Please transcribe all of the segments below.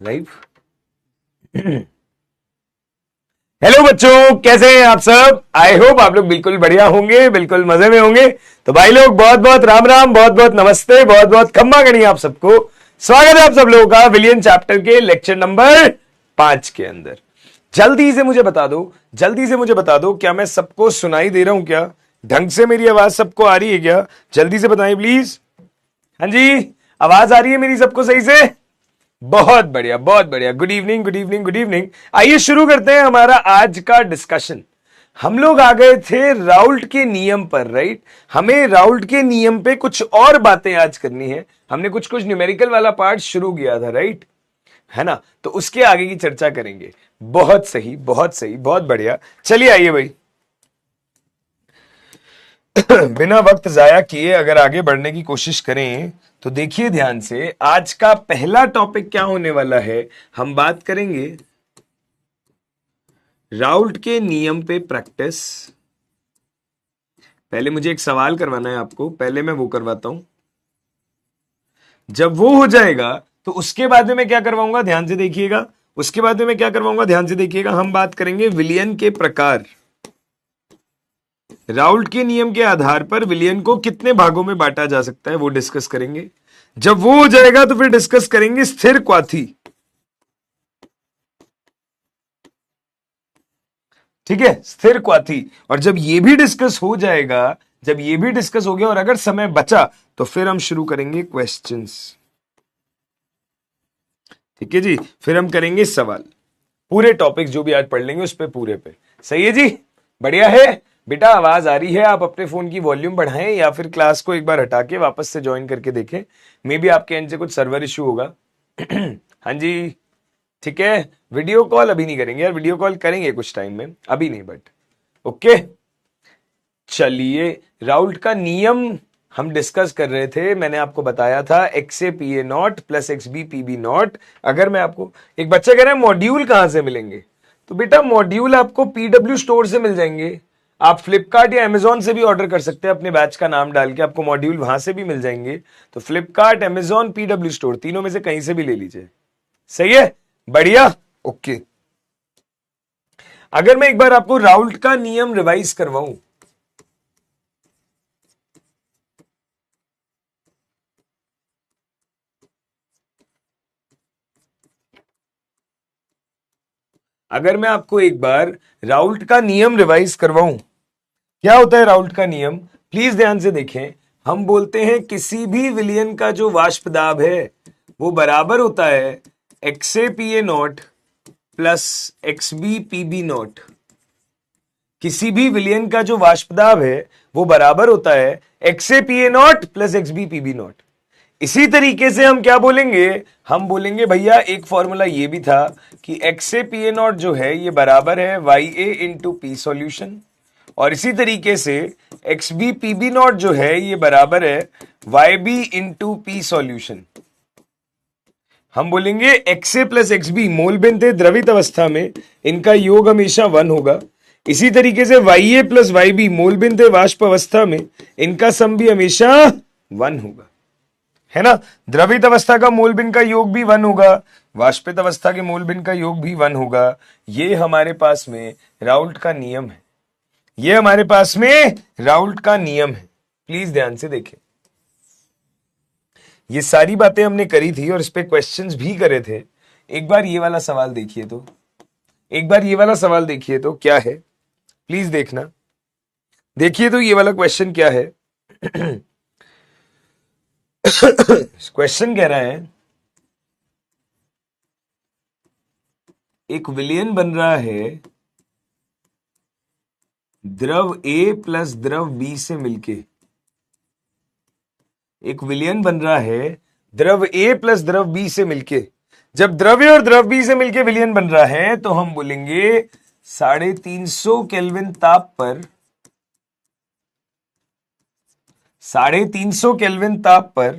Live. Hello बच्चों, कैसे हैं आप सब? आई होप आप लोग बिल्कुल बढ़िया होंगे, बिल्कुल मजे में होंगे। तो भाई लोग बहुत बहुत राम राम, बहुत बहुत नमस्ते, बहुत बहुत खम्मा गणी आप सबको। स्वागत है आप सब लोगों का विलियन चैप्टर के लेक्चर नंबर 5 के अंदर। जल्दी से मुझे बता दो, क्या मैं सबको सुनाई दे रहा हूं? क्या ढंग से मेरी आवाज सबको आ रही है क्या? जल्दी से बताएं प्लीज। हाँ जी, आवाज आ रही है मेरी सबको सही से? बहुत बढ़िया, बहुत बढ़िया। Good evening, good evening, good evening. आइए शुरू करते हैं हमारा आज का डिस्कशन। हम लोग आ गए थे राउल्ट के नियम पर, राइट? हमें राउल्ट के नियम पे कुछ और बातें आज करनी है। हमने कुछ कुछ न्यूमेरिकल वाला पार्ट शुरू किया था, राइट? है ना? तो उसके आगे की चर्चा करेंगे। बहुत सही, बहुत सही, बहुत बढ़िया। चलिए आइए भाई। बिना वक्त जाया किए अगर आगे बढ़ने की कोशिश करें तो देखिए ध्यान से, आज का पहला टॉपिक क्या होने वाला है। हम बात करेंगे राउल्ट के नियम पे प्रैक्टिस। पहले मुझे एक सवाल करवाना है आपको, पहले मैं वो करवाता हूं। जब वो हो जाएगा तो उसके बाद में मैं क्या करवाऊंगा, ध्यान से देखिएगा। उसके बाद में मैं क्या करवाऊंगा, ध्यान से देखिएगा। हम बात करेंगे विलियन के प्रकार। राउल्ट के नियम के आधार पर विलियन को कितने भागों में बांटा जा सकता है वो डिस्कस करेंगे। जब वो हो जाएगा तो फिर डिस्कस करेंगे स्थिर क्वाथी। ठीक है, स्थिर क्वाथी। और जब ये भी डिस्कस हो जाएगा, जब ये भी डिस्कस हो गया और अगर समय बचा तो फिर हम शुरू करेंगे क्वेश्चंस। ठीक है जी, फिर हम करेंगे सवाल। पूरे टॉपिक जो भी आज पढ़ लेंगे उस पे पूरे पे। सही है जी, बढ़िया है। बेटा आवाज आ रही है? आप अपने फोन की वॉल्यूम बढ़ाएं या फिर क्लास को एक बार हटा के वापस से ज्वाइन करके देखें। मे बी आपके एंड से कुछ सर्वर इश्यू होगा। हाँ जी, ठीक है। वीडियो कॉल अभी नहीं करेंगे यार, वीडियो कॉल करेंगे कुछ टाइम में, अभी नहीं, बट ओके। चलिए, राउल्ट का नियम हम डिस्कस कर रहे थे। मैंने आपको बताया था X A P A naught plus X B P B naught. अगर मैं आपको, एक बच्चा कह रहा है मॉड्यूल कहां से मिलेंगे, तो बेटा मॉड्यूल आपको पीडब्ल्यू स्टोर से मिल जाएंगे। आप फ्लिपकार्ट या अमेजॉन से भी ऑर्डर कर सकते हैं, अपने बैच का नाम डाल के आपको मॉड्यूल वहां से भी मिल जाएंगे। तो फ्लिपकार्ट, अमेजॉन, पीडब्ल्यू स्टोर, तीनों में से कहीं से भी ले लीजिए। सही है, बढ़िया, ओके। अगर मैं एक बार आपको राउल्ट का नियम रिवाइज करवाऊं, अगर मैं आपको एक बार राउल्ट का नियम रिवाइज करवाऊं, क्या होता है राउल्ट का नियम? प्लीज ध्यान से देखें। हम बोलते हैं किसी भी विलियन का जो वाष्प दाब है वो बराबर होता है X A P A naught plus X B P B naught. किसी भी विलियन का जो वाष्प दाब है वो बराबर होता है X A P A naught plus X B P B naught. इसी तरीके से हम क्या बोलेंगे, हम बोलेंगे भैया एक फॉर्मूला ये भी था कि X A P A naught जो है ये बराबर है Y A into P solution. और इसी तरीके से X B P B naught जो है ये बराबर है Y B into P solution. हम बोलेंगे X A plus X B mole बिंद थे द्रवित अवस्था में, इनका योग हमेशा 1 होगा। इसी तरीके से वाई ए प्लस वाई बी मोल बिंद थे वाष्प अवस्था में, इनका सम भी हमेशा 1 होगा, है ना? द्रवित अवस्था का मोल बिंद का योग भी 1 होगा, वाष्पित अवस्था के मोल बिंद का योग भी 1 होगा। ये हमारे पास में राउल्ट का नियम है। ये हमारे पास में राउल्ट का नियम है। प्लीज ध्यान से देखें, ये सारी बातें हमने करी थी और इस पे क्वेश्चंस भी करे थे। एक बार ये वाला सवाल देखिए तो, एक बार ये वाला सवाल देखिए तो क्या है, प्लीज देखना। देखिए तो ये वाला क्वेश्चन क्या है। क्वेश्चन कह रहा है एक विलियन बन रहा है द्रव ए प्लस द्रव बी से मिलके। एक विलियन बन रहा है द्रव ए प्लस द्रव बी से मिलके। जब द्रव ए और द्रव बी से मिलके विलियन बन रहा है तो हम बोलेंगे 350 केल्विन ताप पर, 350 केल्विन ताप पर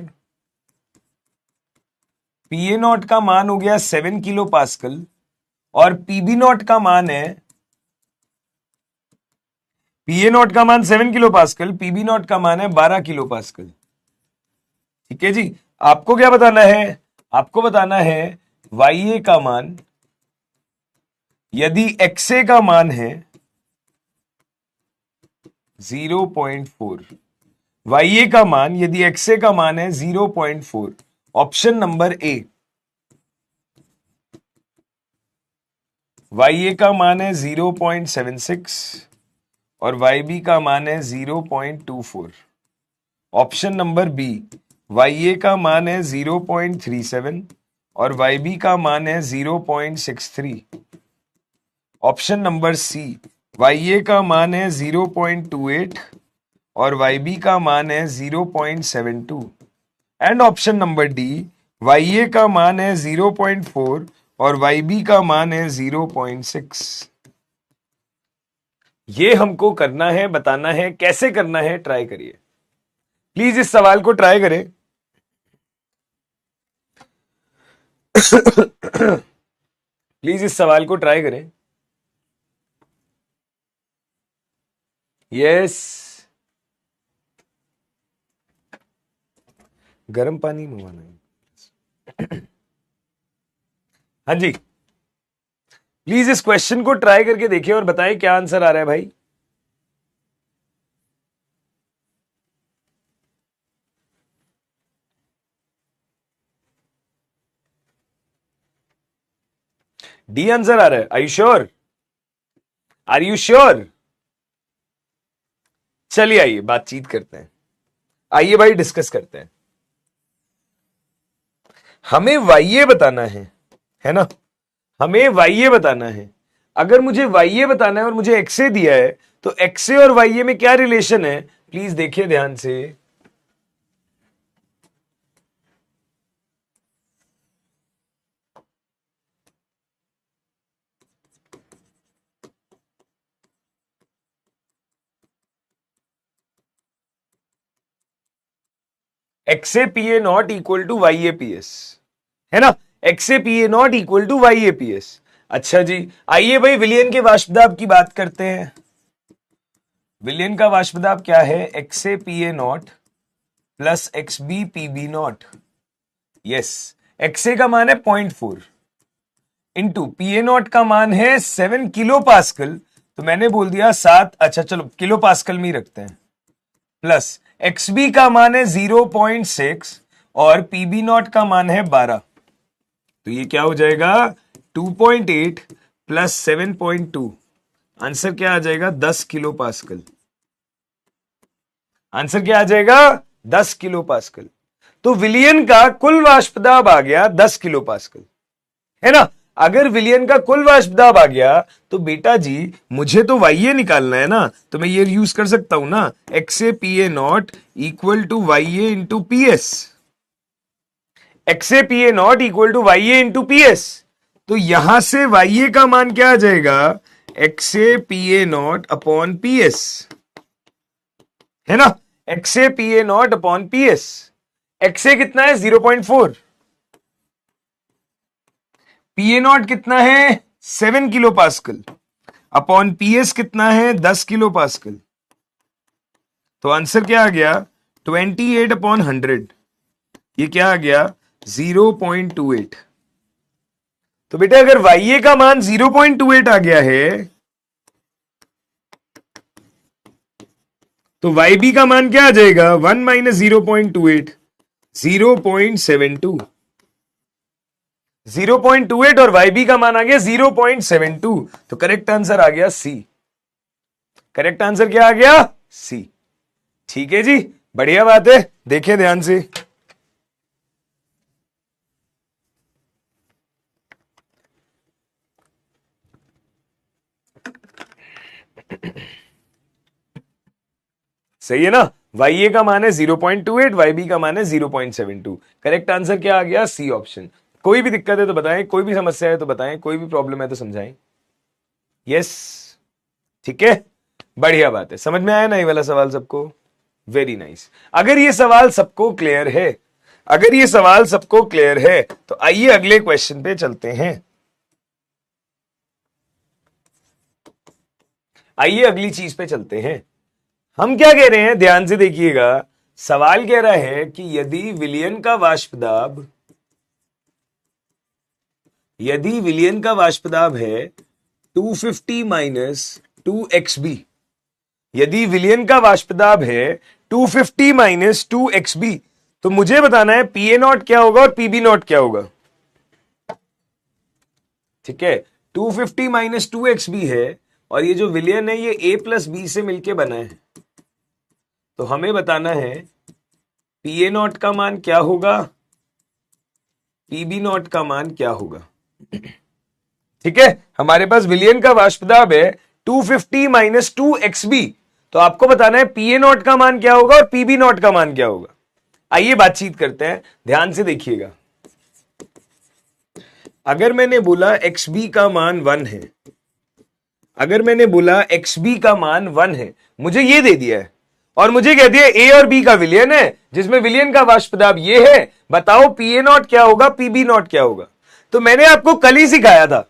पी ए नॉट का मान हो गया 7 किलो पास्कल और पीबी नॉट का मान है, पी ए नॉट का मान 7 किलो पास्कल, पीबी नॉट का मान है 12 किलो पास्कल। ठीक है जी, आपको क्या बताना है? आपको बताना है वाई ए का मान यदि एक्स ए का मान है 0.4, वाई ए का मान यदि एक्स ए का मान है 0.4, option number A. Y A का मान है 0.76 और वाई बी का मान है 0.24, option number B. Y A का मान है 0.37 और वाई बी का मान है 0.63, option number C. Y A का मान है 0.28 और वाई बी का मान है 0.72, and option number D. Y A का मान है 0.4 और वाई बी का मान है 0.6। ये हमको करना है, बताना है कैसे करना है, ट्राई करिए प्लीज, इस सवाल को ट्राई करें। प्लीज इस सवाल को ट्राई करें। यस, गर्म पानी मंगवाना है। हाँ जी, प्लीज इस क्वेश्चन को ट्राई करके देखिए और बताएं क्या आंसर आ रहा है भाई। डी आंसर आ रहा है। Are you sure? Are you sure? चलिए आइए बातचीत करते हैं, आइए भाई डिस्कस करते हैं। हमें वाई ए बताना है ना, हमें वाई ए बताना है। अगर मुझे वाई ए बताना है और मुझे एक्स ए दिया है, तो एक्स ए और वाई ए में क्या रिलेशन है, प्लीज देखिए ध्यान से। X A P A naught equal to Y A P S, है ना, X A P A naught equal to Y A P S. अच्छा जी, आइए भाई विलियन के वाष्पदाब की बात करते हैं। विलियन का वाष्पदाब क्या है? X A P A naught plus X B P B naught. Yes, X A का मान है 0.4 इंटू पी ए नॉट का मान है 7 किलो पास्कल, तो मैंने बोल दिया 7, अच्छा चलो किलो पास्कल में ही रखते हैं, प्लस एक्स बी का मान है 0.6 और पीबी नॉट का मान है 12, तो ये क्या हो जाएगा 2.8 प्लस 7.2, आंसर क्या आ जाएगा 10 किलो पास्कल। आंसर क्या आ जाएगा 10 किलो पास्कल। तो विलियन का कुल वाष्पदाब आ गया 10 किलो पास्कल, है ना। अगर विलियन का कुल वाष्पदाब आ गया तो बेटा जी मुझे तो वाई ए निकालना है ना, तो मैं ये यूज कर सकता हूं ना, X A P A naught equal to Y A into P S. X A P A naught equal to Y A into P S, तो यहां से वाई ए का मान क्या आ जाएगा, X A P A naught upon P S, है ना, X A P A naught upon P S. X A कितना है 0.4, पी ए नॉट कितना है 7 kilo pascal, upon P S कितना है 10 किलो पास्कल, तो आंसर क्या आ गया 28 अपॉन 100, ये क्या आ गया 0.28। तो बेटा अगर वाई ए का मान 0.28 आ गया है, तो वाई बी का मान क्या आ जाएगा 1 माइनस 0.28, 0.72। 0.28 और वाई बी का मान आ गया 0.72, तो करेक्ट आंसर आ गया सी। करेक्ट आंसर क्या आ गया सी। ठीक है जी, बढ़िया बात है, देखिए ध्यान से। सही है ना, वाई ए का मान है 0.28, वाई बी का मान है 0.72। करेक्ट आंसर क्या आ गया सी ऑप्शन। कोई भी दिक्कत है तो बताएं, कोई भी समस्या है तो बताएं, कोई भी प्रॉब्लम है तो समझाएं। यस, ठीक है, बढ़िया बात है। समझ में आया ना ये वाला सवाल सबको? Very nice. अगर ये सवाल सबको क्लियर है, अगर ये सवाल सबको क्लियर है, तो आइए अगले क्वेश्चन पे चलते हैं। आइए अगली चीज पे चलते हैं। हम क्या कह रहे हैं, ध्यान से देखिएगा। सवाल कह रहा है कि यदि विलियन का वाष्पदाब यदि विलियन का वाष्पदाब है 250 माइनस 2xb, यदि विलियन का वाष्पदाब है 250 माइनस 2xb, तो मुझे बताना है पीए नॉट क्या होगा और पीबी नॉट क्या होगा। ठीक है, 250 माइनस 2xb है और ये जो विलियन है ये a प्लस बी से मिलके बना है, तो हमें बताना है पीए नॉट का मान क्या होगा, पीबी नॉट का मान क्या होगा। ठीक है, हमारे पास विलियन का वाष्पदाब है 250 माइनस 2xb, तो आपको बताना है पीए नॉट का मान क्या होगा और पीबी नॉट का मान क्या होगा। आइए बातचीत करते हैं, ध्यान से देखिएगा। अगर मैंने बोला xb का मान 1 है, अगर मैंने बोला xb का मान 1 है, मुझे ये दे दिया है और मुझे कह दिया a और b का विलियन है जिसमें विलियन का वाष्पदाब ये है, बताओ पीए नॉट क्या होगा, पीबी नॉट क्या होगा। तो मैंने आपको कल ही सिखाया था,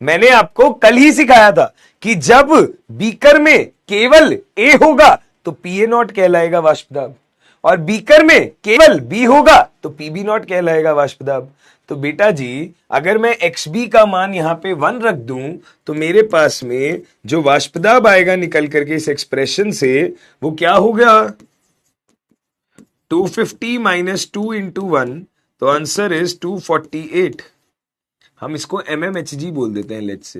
मैंने आपको कल ही सिखाया था कि जब बीकर में केवल ए होगा तो पीए नॉट कहलाएगा वाष्पदाब, और बीकर में केवल बी होगा तो पीबी नॉट कहलाएगा वाष्पदाब। तो बेटा जी अगर मैं XB का मान यहां पे 1 रख दूं तो मेरे पास में जो वाष्पदाब आएगा निकल करके इस एक्सप्रेशन से वो क्या होगा, 250 माइनस 2 इंटू 1, तो आंसर इज 248। हम इसको mmHg बोल देते हैं लेट्स से,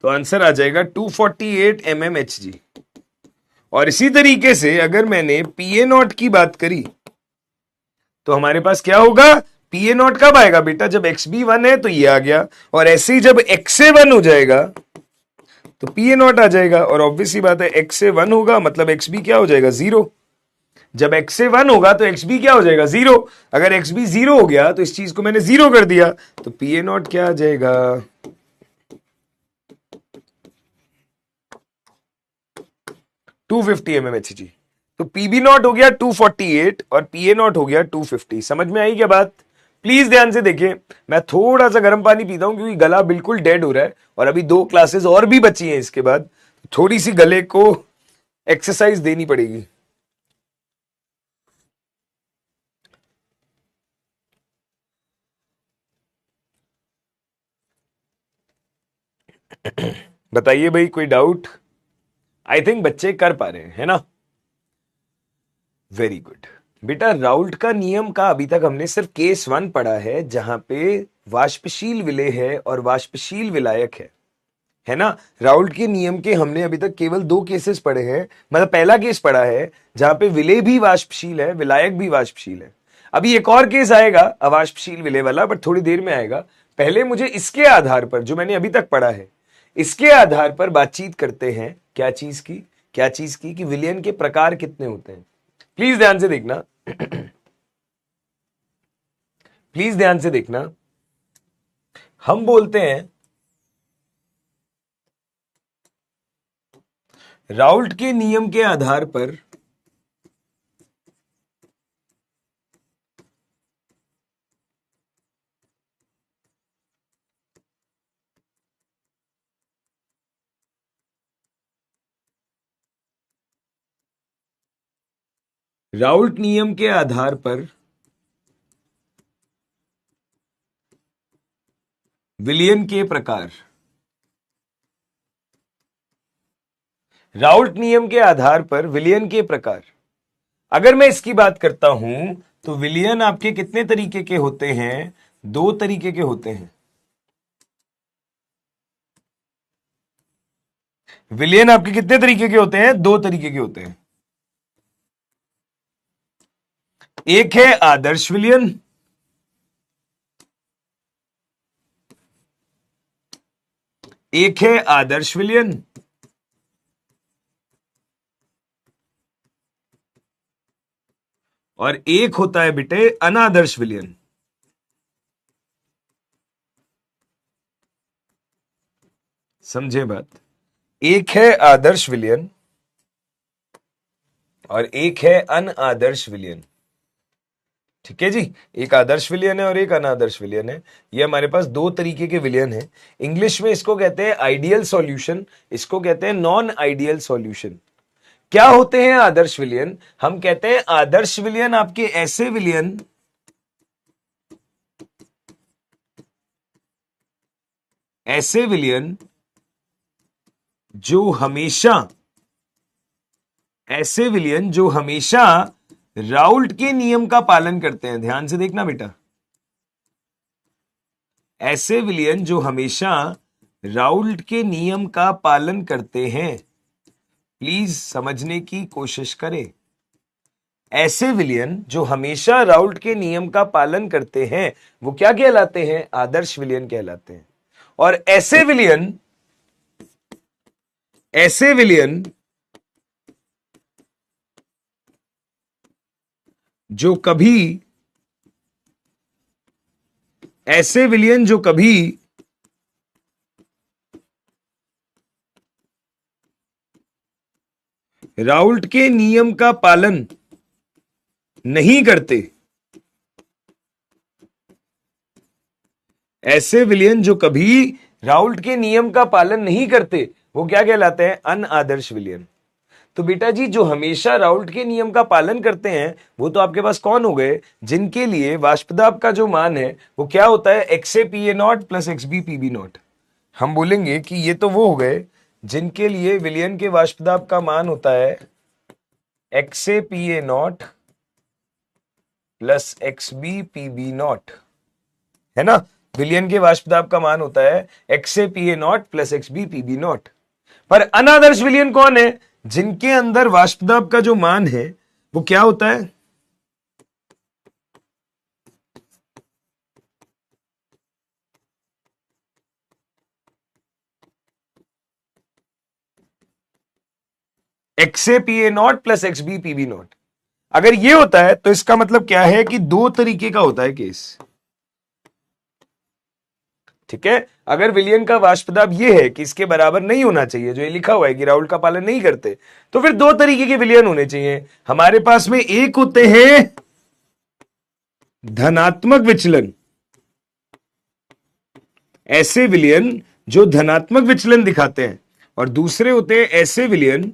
तो आंसर आ जाएगा 248 mmHg। और इसी तरीके से अगर मैंने पीए नॉट की बात करी तो हमारे पास क्या होगा, पीए नॉट कब आएगा बेटा, जब XB 1 है तो ये आ गया, और ऐसे ही जब XA 1 हो जाएगा तो पीए नॉट आ जाएगा। और ऑब्वियस सी बात है XA 1 होगा मतलब XB क्या हो जाएगा, 0। जब XA 1 होगा तो XB क्या हो जाएगा, 0। अगर XB 0 हो गया तो इस चीज को मैंने 0 कर दिया, तो पीए नॉट क्या आ जाएगा, 250 mmHg। तो पीबी नॉट हो गया 248 और पीए नॉट हो गया 250। समझ में आई क्या बात? प्लीज ध्यान से देखिए, मैं थोड़ा सा गर्म पानी पीता हूं क्योंकि गला बिल्कुल डेड हो रहा है और अभी 2 क्लासेस और भी बची हैं, इसके बाद थोड़ी सी गले को एक्सरसाइज देनी पड़ेगी। बताइए भाई, कोई डाउट? आई थिंक बच्चे कर पा रहे हैं, है ना? वेरी गुड बेटा। राउल्ट का नियम का अभी तक हमने सिर्फ केस 1 पढ़ा है जहां पे वाष्पशील विलेय है और वाष्पशील विलायक है ना। राउल्ट के नियम के हमने अभी तक केवल 2 केसेस पढ़े हैं, मतलब पहला केस पढ़ा है जहां पे विलेय भी वाष्पशील है, विलायक भी वाष्पशील है। अभी एक और केस आएगा अवाष्पशील विलेय वाला, बट थोड़ी देर में आएगा। पहले मुझे इसके आधार पर, जो मैंने अभी तक पढ़ा है, इसके आधार पर बातचीत करते हैं क्या चीज की, क्या चीज की, कि विलयन के प्रकार कितने होते हैं। प्लीज ध्यान से देखना, प्लीज ध्यान से देखना। हम बोलते हैं राउल्ट के नियम के आधार पर राउल्ट नियम के आधार पर विलयन के प्रकार, राउल्ट नियम के आधार पर विलयन के प्रकार। अगर मैं इसकी बात करता हूं तो विलयन आपके कितने तरीके के होते हैं, 2 तरीके के होते हैं। विलयन आपके कितने तरीके के होते हैं, 2 तरीके के होते हैं। एक है आदर्श विलयन, एक है आदर्श विलयन, और एक होता है बेटे अनादर्श विलयन। समझे बात? एक है आदर्श विलयन और एक है अनादर्श विलयन। ठीक है जी, एक आदर्श विलयन है और एक अनादर्श विलयन है। ये हमारे पास 2 तरीके के विलयन है। इंग्लिश में इसको कहते हैं आइडियल सॉल्यूशन, इसको कहते हैं नॉन आइडियल सॉल्यूशन। क्या होते हैं आदर्श विलयन? हम कहते हैं आदर्श विलयन आपके ऐसे विलयन ऐसे विलियन जो हमेशा ऐसे विलियन जो हमेशा राउल्ट के नियम का पालन करते हैं। ध्यान से देखना बेटा, ऐसे विलियन जो हमेशा राउल्ट के नियम का पालन करते हैं। प्लीज समझने की कोशिश करें। ऐसे विलियन जो हमेशा राउल्ट के नियम का पालन करते हैं वो क्या कहलाते हैं? आदर्श विलियन कहलाते हैं। और ऐसे विलियन जो कभी ऐसे विलियन जो कभी राउल्ट के नियम का पालन नहीं करते, ऐसे विलियन जो कभी राउल्ट के नियम का पालन नहीं करते वो क्या कहलाते हैं? अनआदर्श विलियन। तो बेटा जी जो हमेशा राउल्ट के नियम का पालन करते हैं वो तो आपके पास कौन हो गए? जिनके लिए वाष्पदाब का जो मान है वो क्या होता है? X A P A naught plus X B P B naught. हम बोलेंगे कि ये तो वो हो गए जिनके लिए विलियन के वाष्पदाब का मान होता है X A P A naught plus X B P B naught, है ना? विलियन के वाष्पदाब का मान होता है X A P A naught plus X B P B naught. पर अनादर्श विलियन कौन है? जिनके अंदर वाष्पदाब का जो मान है वो क्या होता है? X A P A naught plus X B P B naught. अगर ये होता है तो इसका मतलब क्या है कि दो तरीके का होता है केस। ठीक है, अगर विलियन का वाष्पदाब ये है कि इसके बराबर नहीं होना चाहिए, जो ये लिखा हुआ है कि राउल्ट का पालन नहीं करते, तो फिर दो तरीके के विलियन होने चाहिए हमारे पास में। एक होते हैं धनात्मक विचलन, ऐसे विलियन जो धनात्मक विचलन दिखाते हैं, और दूसरे होते हैं ऐसे विलियन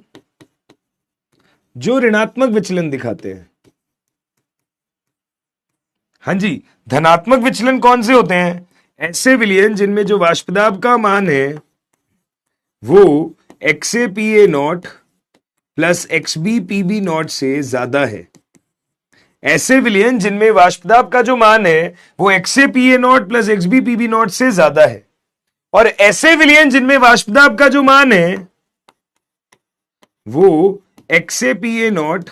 जो ऋणात्मक विचलन दिखाते हैं। हां जी, धनात्मक विचलन कौन से होते हैं? ऐसे विलियन जिनमें जो वाष्पदाब का मान है वो X A P A naught plus X B P B naught से ज्यादा है। ऐसे विलियन जिनमें वाष्पदाब का जो मान है वो X A P A naught plus X B P B naught से ज्यादा है। और ऐसे विलियन जिनमें वाष्पदाब का जो मान है वो X A P A naught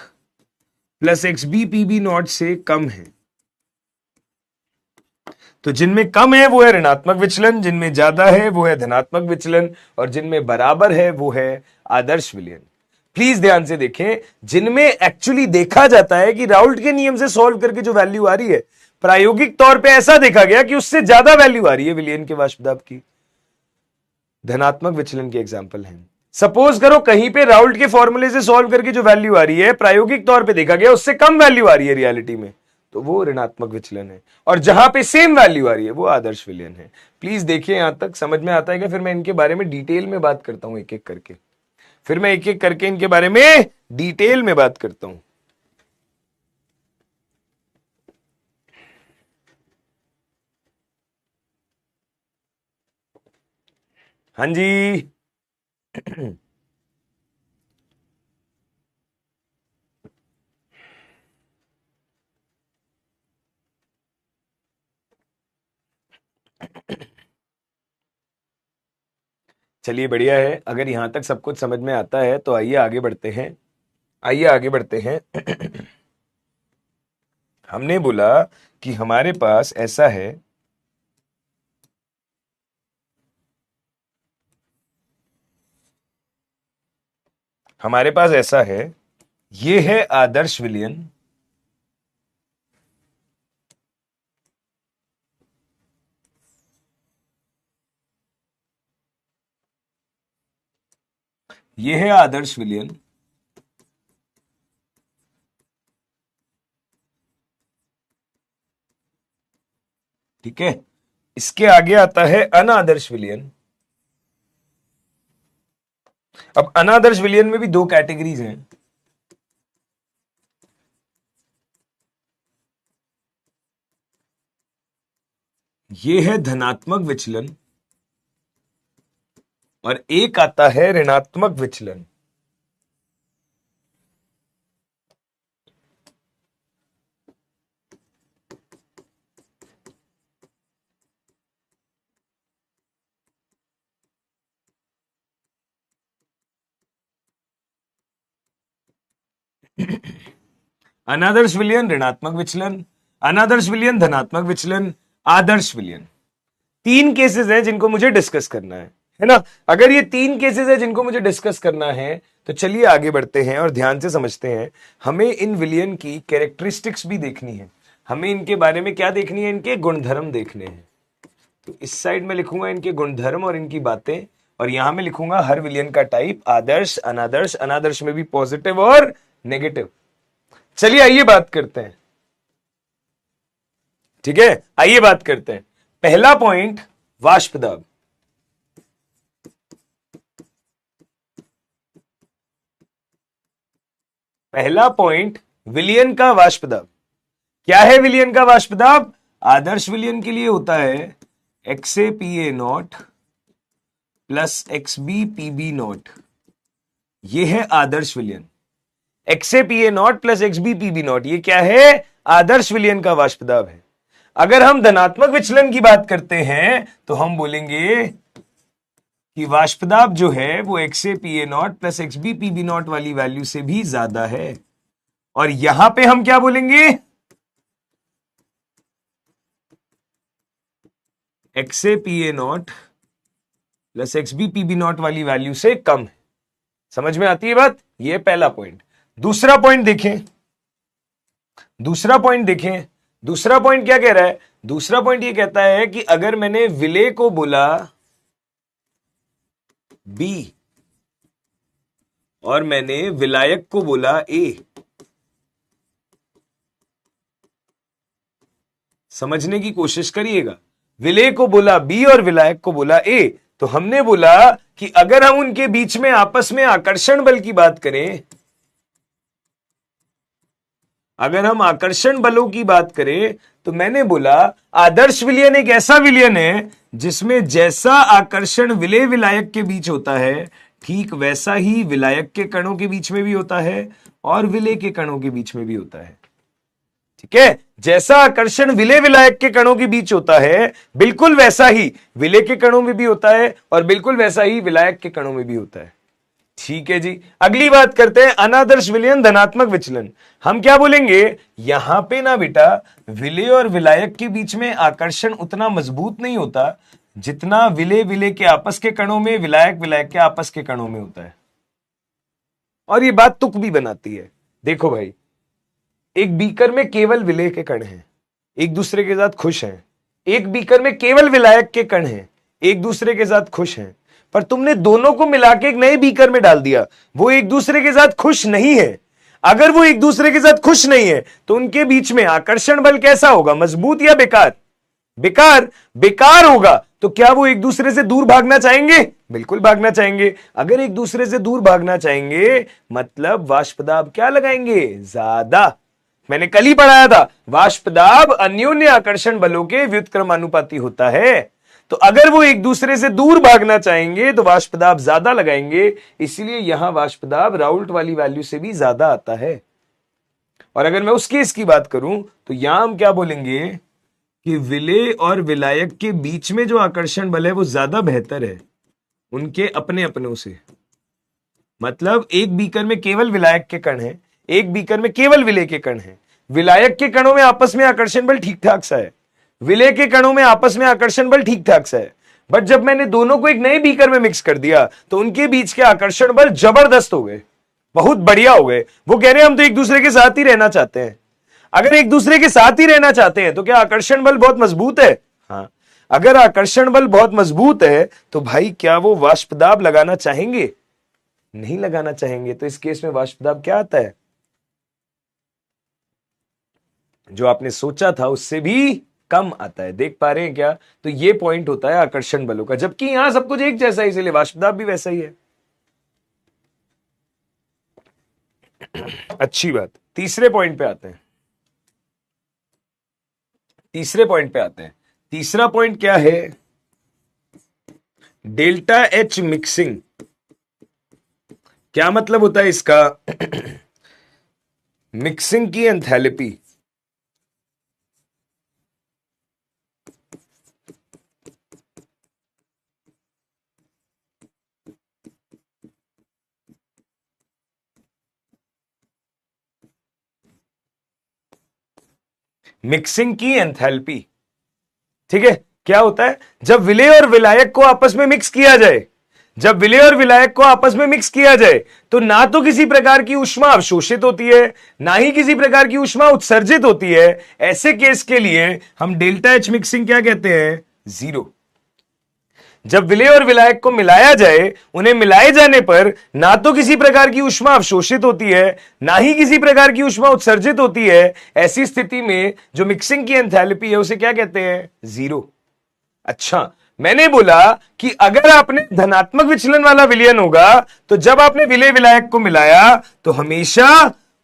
plus X B P B naught से कम है। तो जिनमें कम है वो है ऋणात्मक विचलन, जिनमें ज्यादा है वो है धनात्मक विचलन, और जिनमें बराबर है वो है आदर्श विलियन। प्लीज ध्यान से देखें, जिनमें एक्चुअली देखा जाता है कि राउल्ट के नियम से सॉल्व करके जो वैल्यू आ रही है, प्रायोगिक तौर पे ऐसा देखा गया कि उससे ज्यादा वैल्यू आ रही है विलियन के वाष्पदाब की, धनात्मक विचलन के एग्जाम्पल है। सपोज करो कहीं पे राउल्ट के फॉर्मूले से सॉल्व करके जो वैल्यू आ रही है प्रायोगिक तौर पे देखा गया उससे कम वैल्यू आ रही है रियलिटी में, तो वो ऋणात्मक विचलन है। और जहां पे सेम वैल्यू आ रही है वो आदर्श विलयन है। प्लीज देखिए, यहां तक समझ में आता है क्या? फिर मैं इनके बारे में डिटेल में बात करता हूं, एक एक करके। फिर मैं एक एक करके इनके बारे में डिटेल में बात करता हूं। हाँ जी। चलिए बढ़िया है, अगर यहां तक सब कुछ समझ में आता है तो आइए आगे बढ़ते हैं। आइए आगे बढ़ते हैं। हमने बोला कि हमारे पास ऐसा है, हमारे पास ऐसा है, ये है आदर्श विलयन, ये है आदर्श विलयन, ठीक है। इसके आगे आता है अनादर्श विलयन। अब अनादर्श विलयन में भी दो कैटेगरीज हैं। ये है धनात्मक विचलन, और एक आता है ऋणात्मक विचलन। अनादर्श विलयन, ऋणात्मक विचलन, अनादर्श विलयन, धनात्मक विचलन, आदर्श विलयन। तीन केसेस हैं जिनको मुझे डिस्कस करना है ना। अगर ये तीन केसेस है जिनको मुझे डिस्कस करना है तो चलिए आगे बढ़ते हैं और ध्यान से समझते हैं। हमें इन विलयन की कैरेक्टरिस्टिक्स भी देखनी है, हमें इनके बारे में क्या देखनी है, इनके गुणधर्म देखने हैं। तो इस साइड में लिखूंगा इनके गुणधर्म और इनकी बातें, और यहां में लिखूंगा हर विलयन का टाइप, आदर्श, अनादर्श, अनादर्श में भी पॉजिटिव और नेगेटिव। चलिए आइए बात करते हैं, ठीक है, आइए बात करते हैं। पहला पॉइंट, वाष्प दाब। पहला पॉइंट, विलयन का वाष्प दाब। क्या है विलयन का वाष्प दाब? आदर्श विलयन के लिए होता है XaPa0 प्लस XbPb0। यह है आदर्श विलयन। XaPa0 प्लस XbPb0, ये क्या है? आदर्श विलयन का वाष्प दाब है। अगर हम धनात्मक विचलन की बात करते हैं तो हम बोलेंगे कि वाष्प दाब जो है वो XaPa0 प्लस XbPb0 वाली वैल्यू से भी ज्यादा है। और यहां पे हम क्या बोलेंगे? XaPa0 प्लस XbPb0 वाली वैल्यू से कम है। समझ में आती है बात? ये पहला पॉइंट। दूसरा पॉइंट देखें, दूसरा पॉइंट देखें, दूसरा पॉइंट क्या कह रहा है? दूसरा पॉइंट ये कहता है कि अगर मैंने विलेय को बोला B और मैंने विलायक को बोला A, समझने की कोशिश करिएगा। विलेय को बोला B और विलायक को बोला A, तो हमने बोला कि अगर हम उनके बीच में आपस में आकर्षण बल की बात करें, अगर हम आकर्षण बलों की बात करें तो मैंने बोला आदर्श विलयन एक ऐसा विलयन है जिसमें जैसा आकर्षण विलेय विलायक के बीच होता है ठीक वैसा ही विलायक के कणों के बीच में भी होता है और विलेय के कणों के बीच में भी होता है। ठीक है, जैसा आकर्षण विलेय विलायक के कणों के बीच होता है बिल्कुल वैसा ही विलेय के कणों में भी होता है और बिल्कुल वैसा ही विलायक के कणों में भी होता है। ठीक है जी, अगली बात करते हैं अनादर्श विलयन, धनात्मक विचलन। हम क्या बोलेंगे? यहां पे ना बेटा विलेय और विलायक के बीच में आकर्षण उतना मजबूत नहीं होता जितना विलेय विलेय के आपस के कणों में, विलायक विलायक के आपस के कणों में होता है। और ये बात तुक भी बनाती है। देखो भाई, एक बीकर में केवल विलेय के कण हैं, एक दूसरे के साथ खुश हैं। एक बीकर में केवल विलायक के कण हैं, एक दूसरे के साथ खुश हैं। पर तुमने दोनों को मिला के एक नए बीकर में डाल दिया, वो एक दूसरे के साथ खुश नहीं है। अगर वो एक दूसरे के साथ खुश नहीं है तो उनके बीच में आकर्षण बल कैसा होगा? मजबूत या बेकार? बेकार। बेकार होगा तो क्या वो एक दूसरे से दूर भागना चाहेंगे? बिल्कुल भागना चाहेंगे। अगर एक दूसरे से दूर भागना चाहेंगे मतलब वाष्प दाब क्या लगाएंगे? ज्यादा। मैंने कल ही पढ़ाया था, वाष्प दाब अन्योन्य आकर्षण बलों के व्युत्क्रमानुपाती होता है। तो अगर वो एक दूसरे से दूर भागना चाहेंगे तो वाष्प दाब ज्यादा लगाएंगे, इसलिए यहां वाष्प दाब राउल्ट वाली वैल्यू से भी ज्यादा आता है। और अगर मैं उस केस की बात करूं तो यहां हम क्या बोलेंगे कि विलेय और विलायक के बीच में जो आकर्षण बल है वो ज्यादा बेहतर है उनके अपने अपनों से। मतलब एक बीकर में केवल विलायक के कण हैं, एक बीकर में केवल विलेय के कण हैं। विलायक के कणों में आपस में आकर्षण बल ठीक ठाक सा है, विलेय के कणों में आपस में आकर्षण बल ठीक ठाक सा है। बट जब मैंने दोनों को एक नए बीकर में मिक्स कर दिया तो उनके बीच के आकर्षण बल जबरदस्त हो गए, बहुत बढ़िया हो गए। वो कह रहे हैं हम तो एक दूसरे के साथ ही रहना चाहते हैं। अगर एक दूसरे के साथ ही रहना चाहते हैं तो क्या आकर्षण बल बहुत मजबूत है? हाँ, अगर आकर्षण बल बहुत मजबूत है तो भाई क्या वो वाष्प दाब लगाना चाहेंगे? नहीं लगाना चाहेंगे। तो इस केस में वाष्प दाब क्या आता है? जो आपने सोचा था उससे भी कम आता है। देख पा रहे हैं क्या? तो ये पॉइंट होता है आकर्षण बलों का, जबकि यहां सब कुछ एक जैसा है इसलिए वाष्प दाब भी वैसा ही है। अच्छी बात। तीसरे पॉइंट पे आते हैं, तीसरे पॉइंट पे आते हैं। तीसरा पॉइंट क्या है? डेल्टा एच मिक्सिंग क्या मतलब होता है इसका? मिक्सिंग की एंथैल्पी। मिक्सिंग की एंथैल्पी, ठीक है। क्या होता है जब विलेय और विलायक को आपस में मिक्स किया जाए, जब विलेय और विलायक को आपस में मिक्स किया जाए तो ना तो किसी प्रकार की ऊष्मा अवशोषित होती है, ना ही किसी प्रकार की ऊष्मा उत्सर्जित होती है। ऐसे केस के लिए हम डेल्टा एच मिक्सिंग क्या कहते हैं? जीरो। जब विलेय और विलायक को मिलाया जाए, उन्हें मिलाए जाने पर ना तो किसी प्रकार की ऊष्मा अवशोषित होती है, ना ही किसी प्रकार की ऊष्मा उत्सर्जित होती है। ऐसी स्थिति में जो मिक्सिंग की एंथैल्पी है उसे क्या कहते हैं? जीरो। अच्छा, मैंने बोला कि अगर आपने धनात्मक विचलन वाला विलयन होगा तो जब आपने विलेय विलायक को मिलाया तो हमेशा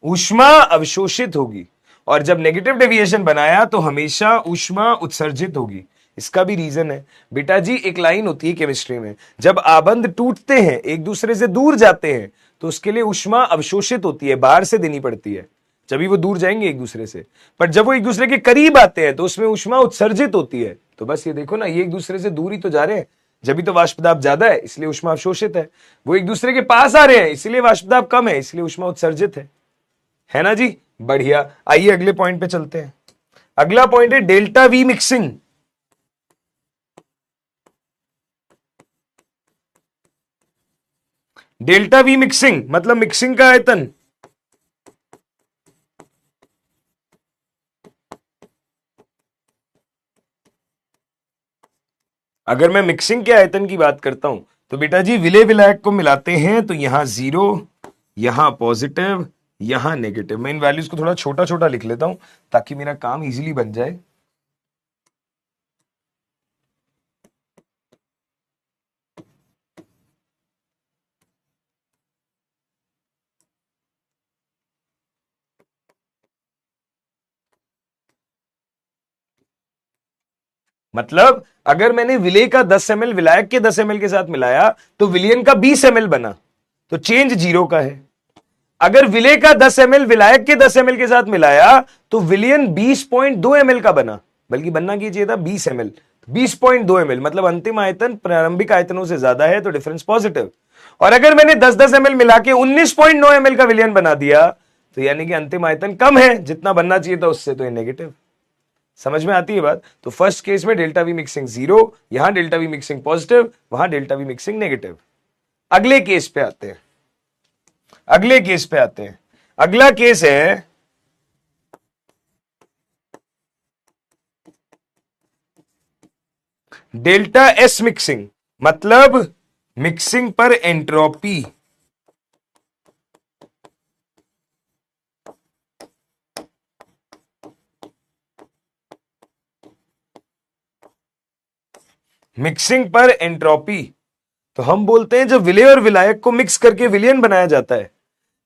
ऊष्मा अवशोषित होगी, और जब नेगेटिव डेविएशन बनाया तो हमेशा ऊष्मा उत्सर्जित होगी। इसका भी रीजन है बेटा जी। एक लाइन होती है केमिस्ट्री में, जब आबंध टूटते हैं, एक दूसरे से दूर जाते हैं, तो उसके लिए ऊष्मा अवशोषित होती है, बाहर से देनी पड़ती है, जब वो दूर जाएंगे एक दूसरे से। पर जब वो एक दूसरे के करीब आते हैं तो उसमें ऊष्मा उत्सर्जित होती है। तो बस ये देखो ना, ये एक दूसरे से दूर ही तो जा रहे हैं, जब भी तो वाष्प दाब ज्यादा है इसलिए ऊष्मा अवशोषित है। वो एक दूसरे के पास आ रहे हैं इसलिए वाष्प दाब कम है, इसलिए ऊष्मा उत्सर्जित है ना जी। बढ़िया, आइए अगले पॉइंट पे चलते हैं। अगला पॉइंट है delta V mixing. Delta V mixing मतलब मिक्सिंग का आयतन। अगर मैं मिक्सिंग के आयतन की बात करता हूं तो बेटा जी विलेय विलायक को मिलाते हैं तो यहां जीरो, यहां पॉजिटिव, यहां नेगेटिव। मैं इन वैल्यूज को थोड़ा छोटा छोटा लिख लेता हूं ताकि मेरा काम इजीली बन जाए। मतलब अगर मैंने विलेय का 10 ml विलायक के 10 ml के साथ मिलाया तो विलियन का 20 ml बना, तो चेंज जीरो का है। अगर विलेय का 10 ml विलायक के 10 ml के साथ मिलाया तो विलियन 20.2 ml का बना, बल्कि बनना कीजिए था 20 ml। 20.2 ml मतलब अंतिम आयतन प्रारंभिक आयतनों से ज्यादा है, तो डिफरेंस पॉजिटिव। और अगर मैंने 10-10 ml मिला के 19.9 ml का विलियन बना दिया तो यानी कि अंतिम आयतन कम है जितना बनना चाहिए था उससे, तो ये नेगेटिव। समझ में आती है बात? तो फर्स्ट केस में डेल्टा वी मिक्सिंग जीरो, यहां डेल्टा वी मिक्सिंग पॉजिटिव, वहां डेल्टा वी मिक्सिंग नेगेटिव। अगले केस पे आते हैं, अगले केस पे आते हैं। अगला केस है डेल्टा एस मिक्सिंग मतलब मिक्सिंग पर एंट्रोपी। मिक्सिंग पर एंट्रोपी तो हम बोलते हैं जब विलेय और विलायक को मिक्स करके विलियन बनाया जाता है,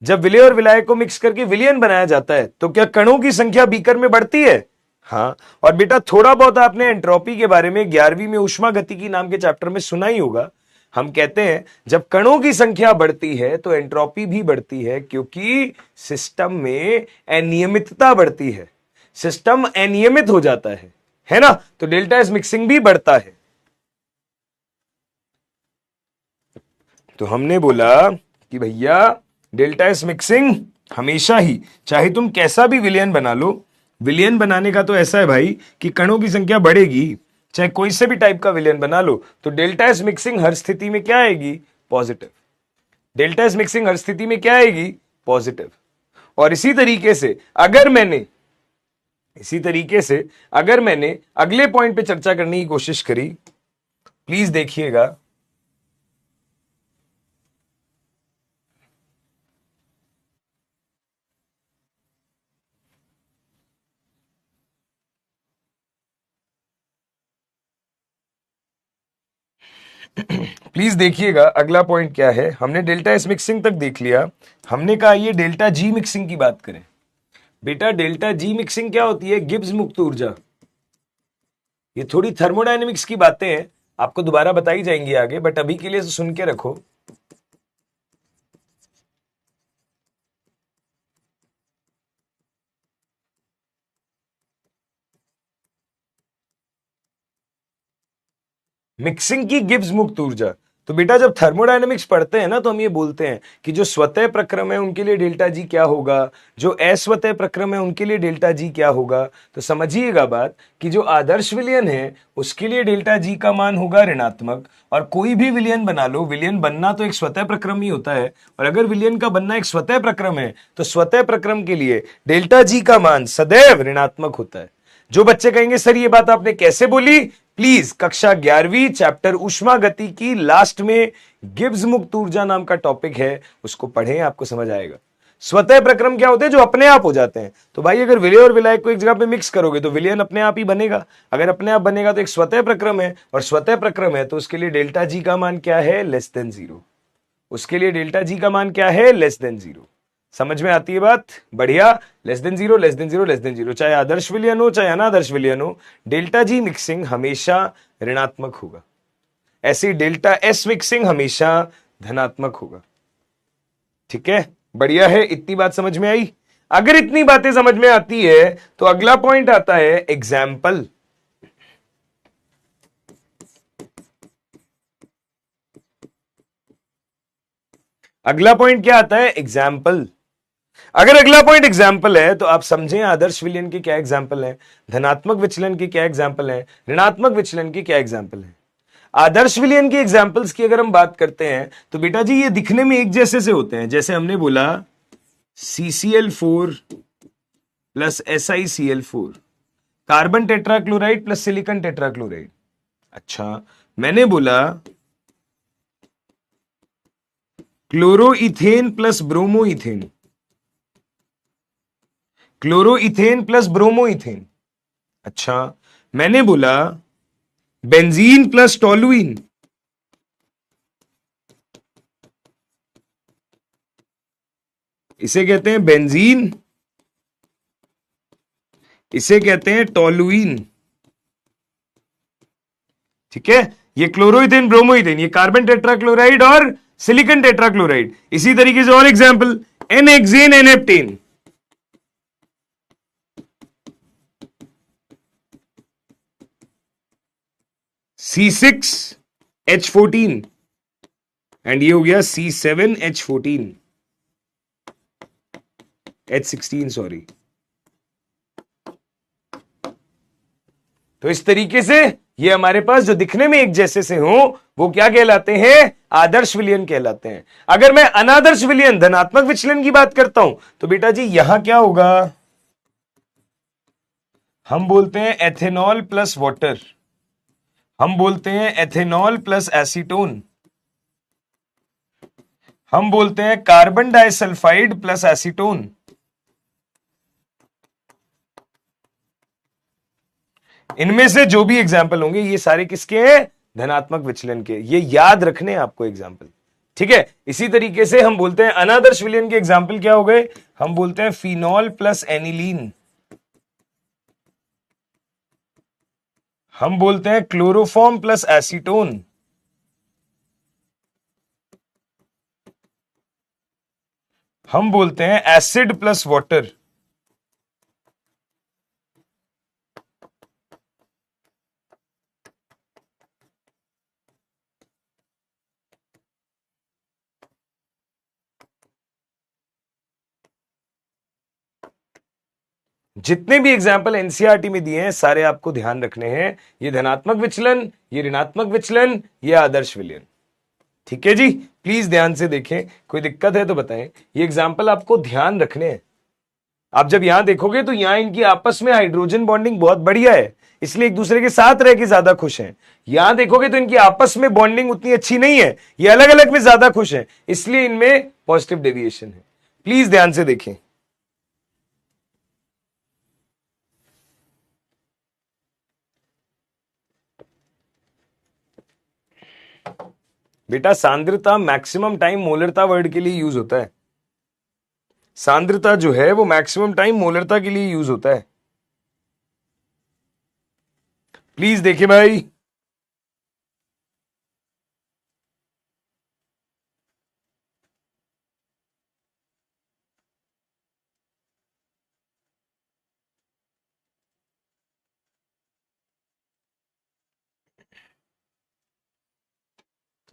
जब विलेय और विलायक को मिक्स करके विलियन बनाया जाता है तो क्या कणों की संख्या बीकर में बढ़ती है? हाँ। और बेटा थोड़ा बहुत आपने एंट्रोपी के बारे में 11वीं में ऊष्मा गतिकी नाम के चैप्टर में सुना ही होगा। हम कहते हैं जब कणों की संख्या बढ़ती है तो एंट्रोपी भी बढ़ती है, क्योंकि सिस्टम में अनियमितता बढ़ती है, सिस्टम अनियमित हो जाता है ना। तो डेल्टा एस मिक्सिंग भी बढ़ता है। तो हमने बोला कि भैया डेल्टा एस मिक्सिंग हमेशा ही, चाहे तुम कैसा भी विलयन बना लो, विलयन बनाने का तो ऐसा है भाई कि कणों की संख्या बढ़ेगी, चाहे कोई से भी टाइप का विलयन बना लो, तो डेल्टा एस मिक्सिंग हर स्थिति में क्या आएगी? पॉजिटिव। डेल्टा एस मिक्सिंग हर स्थिति में क्या आएगी? पॉजिटिव। और इसी तरीके से अगर मैंने अगले पॉइंट पे चर्चा करने की कोशिश करी, प्लीज देखिएगा। प्लीज देखिएगा अगला पॉइंट क्या है। हमने डेल्टा एस मिक्सिंग तक देख लिया, हमने कहा ये डेल्टा जी मिक्सिंग की बात करें। बेटा डेल्टा जी मिक्सिंग क्या होती है? गिब्स मुक्त ऊर्जा। ये थोड़ी थर्मोडायनेमिक्स की बातें हैं, आपको दोबारा बताई जाएंगी आगे, बट अभी के लिए सुन के रखो। मिक्सिंग की गिब्स मुक्त ऊर्जा। तो बेटा जब थर्मोडायनेमिक्स पढ़ते हैं ना, तो हम ये बोलते हैं कि जो स्वतः प्रक्रम है उनके लिए डेल्टा जी क्या होगा, जो अस्वतः प्रक्रम है उनके लिए डेल्टा जी क्या होगा। तो समझिएगा बात कि जो आदर्श विलयन है उसके लिए डेल्टा जी का मान होगा ऋणात्मक। और कोई भी विलयन बना लो, विलयन बनना तो एक स्वतः प्रक्रम ही होता है, और अगर विलयन का बनना एक स्वतः प्रक्रम है तो स्वतः प्रक्रम के लिए डेल्टा जी का मान सदैव ऋणात्मक होता है। जो बच्चे कहेंगे सर ये बात आपने कैसे बोली, प्लीज कक्षा 11वीं चैप्टर ऊष्मा गति की लास्ट में गिब्स मुक्त ऊर्जा नाम का टॉपिक है, उसको पढ़ें, आपको समझ आएगा। स्वतः प्रक्रम क्या होते हैं, जो अपने आप हो जाते हैं। तो भाई अगर विलय और विलायक को एक जगह पे मिक्स करोगे तो विलयन अपने आप ही बनेगा। अगर अपने आप बनेगा तो एक स्वतः प्रक्रम है, और स्वतः प्रक्रम है तो उसके लिए डेल्टा जी का मान क्या है, लेस देन जीरो। उसके लिए डेल्टा जी का मान क्या है, लेस देन जीरो। समझ में आती है बात, बढ़िया। Less than zero, less than zero, less than zero, चाहे आदर्श विलयन हो चाहे अनादर्श विलयन हो, डेल्टा जी मिक्सिंग हमेशा ऋणात्मक होगा। ऐसे डेल्टा एस मिक्सिंग हमेशा धनात्मक होगा। ठीक है, बढ़िया है। इतनी बात समझ में आई। अगर इतनी बातें समझ में आती है तो अगला पॉइंट आता है एग्जाम्पल। अगला पॉइंट क्या आता है, एग्जाम्पल। अगर अगला पॉइंट एग्जाम्पल है तो आप समझें आदर्श विलयन के क्या एग्जाम्पल है, धनात्मक विचलन के क्या एग्जाम्पल है, ऋणात्मक विचलन के क्या एग्जाम्पल है। आदर्श विलयन के एग्जाम्पल्स की अगर हम बात करते हैं तो बेटा जी ये दिखने में एक जैसे से होते हैं। जैसे हमने बोला CCl4 plus SiCl4, carbon tetrachloride plus silicon tetrachloride. अच्छा, मैंने बोला chloroethane plus bromoethane, chloroethane plus bromoethane. अच्छा, मैंने बोला बेंजीन प्लस टोलुइन, इसे कहते हैं बेंजीन, इसे कहते हैं टोलुइन। ठीक है, ये क्लोरोइथेन ब्रोमोइथेन, ये कार्बन टेट्राक्लोराइड और सिलिकॉन टेट्राक्लोराइड। इसी तरीके से और example, n hexane n heptane, C6H14, and ये हो गया C7H14, H16 सॉरी। तो इस तरीके से ये हमारे पास जो दिखने में एक जैसे से हो वो क्या कहलाते हैं, आदर्श विलयन कहलाते हैं। अगर मैं अनादर्श विलयन धनात्मक विचलन की बात करता हूं तो बेटा जी यहां क्या होगा, हम बोलते हैं एथेनॉल प्लस वाटर, हम बोलते हैं एथेनॉल प्लस एसीटोन, हम बोलते हैं कार्बन डाइसल्फाइड प्लस एसीटोन। इनमें से जो भी एग्जाम्पल होंगे ये सारे किसके हैं, धनात्मक विचलन के। ये याद रखने आपको एग्जाम्पल। ठीक है, इसी तरीके से हम बोलते हैं अनादर्श विलयन के एग्जाम्पल क्या हो गए, हम बोलते हैं फिनॉल प्लस एनिलीन, हम बोलते हैं क्लोरोफॉर्म प्लस एसीटोन, हम बोलते हैं एसिड प्लस वाटर। जितने भी एग्जाम्पल एनसीईआरटी में दिए हैं सारे आपको ध्यान रखने हैं। ये धनात्मक विचलन, ये ऋणात्मक विचलन, ये आदर्श विलयन। ठीक है जी, प्लीज ध्यान से देखें, कोई दिक्कत है तो बताएं। ये एग्जाम्पल आपको ध्यान रखने हैं। आप जब यहां देखोगे तो यहां इनकी आपस में हाइड्रोजन बॉन्डिंग बहुत बढ़िया है, इसलिए एक दूसरे के साथ रह के ज्यादा खुश हैं। यहां देखोगे तो इनकी आपस में बॉन्डिंग उतनी अच्छी नहीं है, ये अलग अलग में ज्यादा खुश हैं, इसलिए इनमें पॉजिटिव डेविएशन है। प्लीज ध्यान से देखें। बेटा सांद्रता मैक्सिमम टाइम मोलरता वर्ड के लिए यूज होता है। सांद्रता जो है वो मैक्सिमम टाइम मोलरता के लिए यूज होता है। प्लीज देखिए भाई,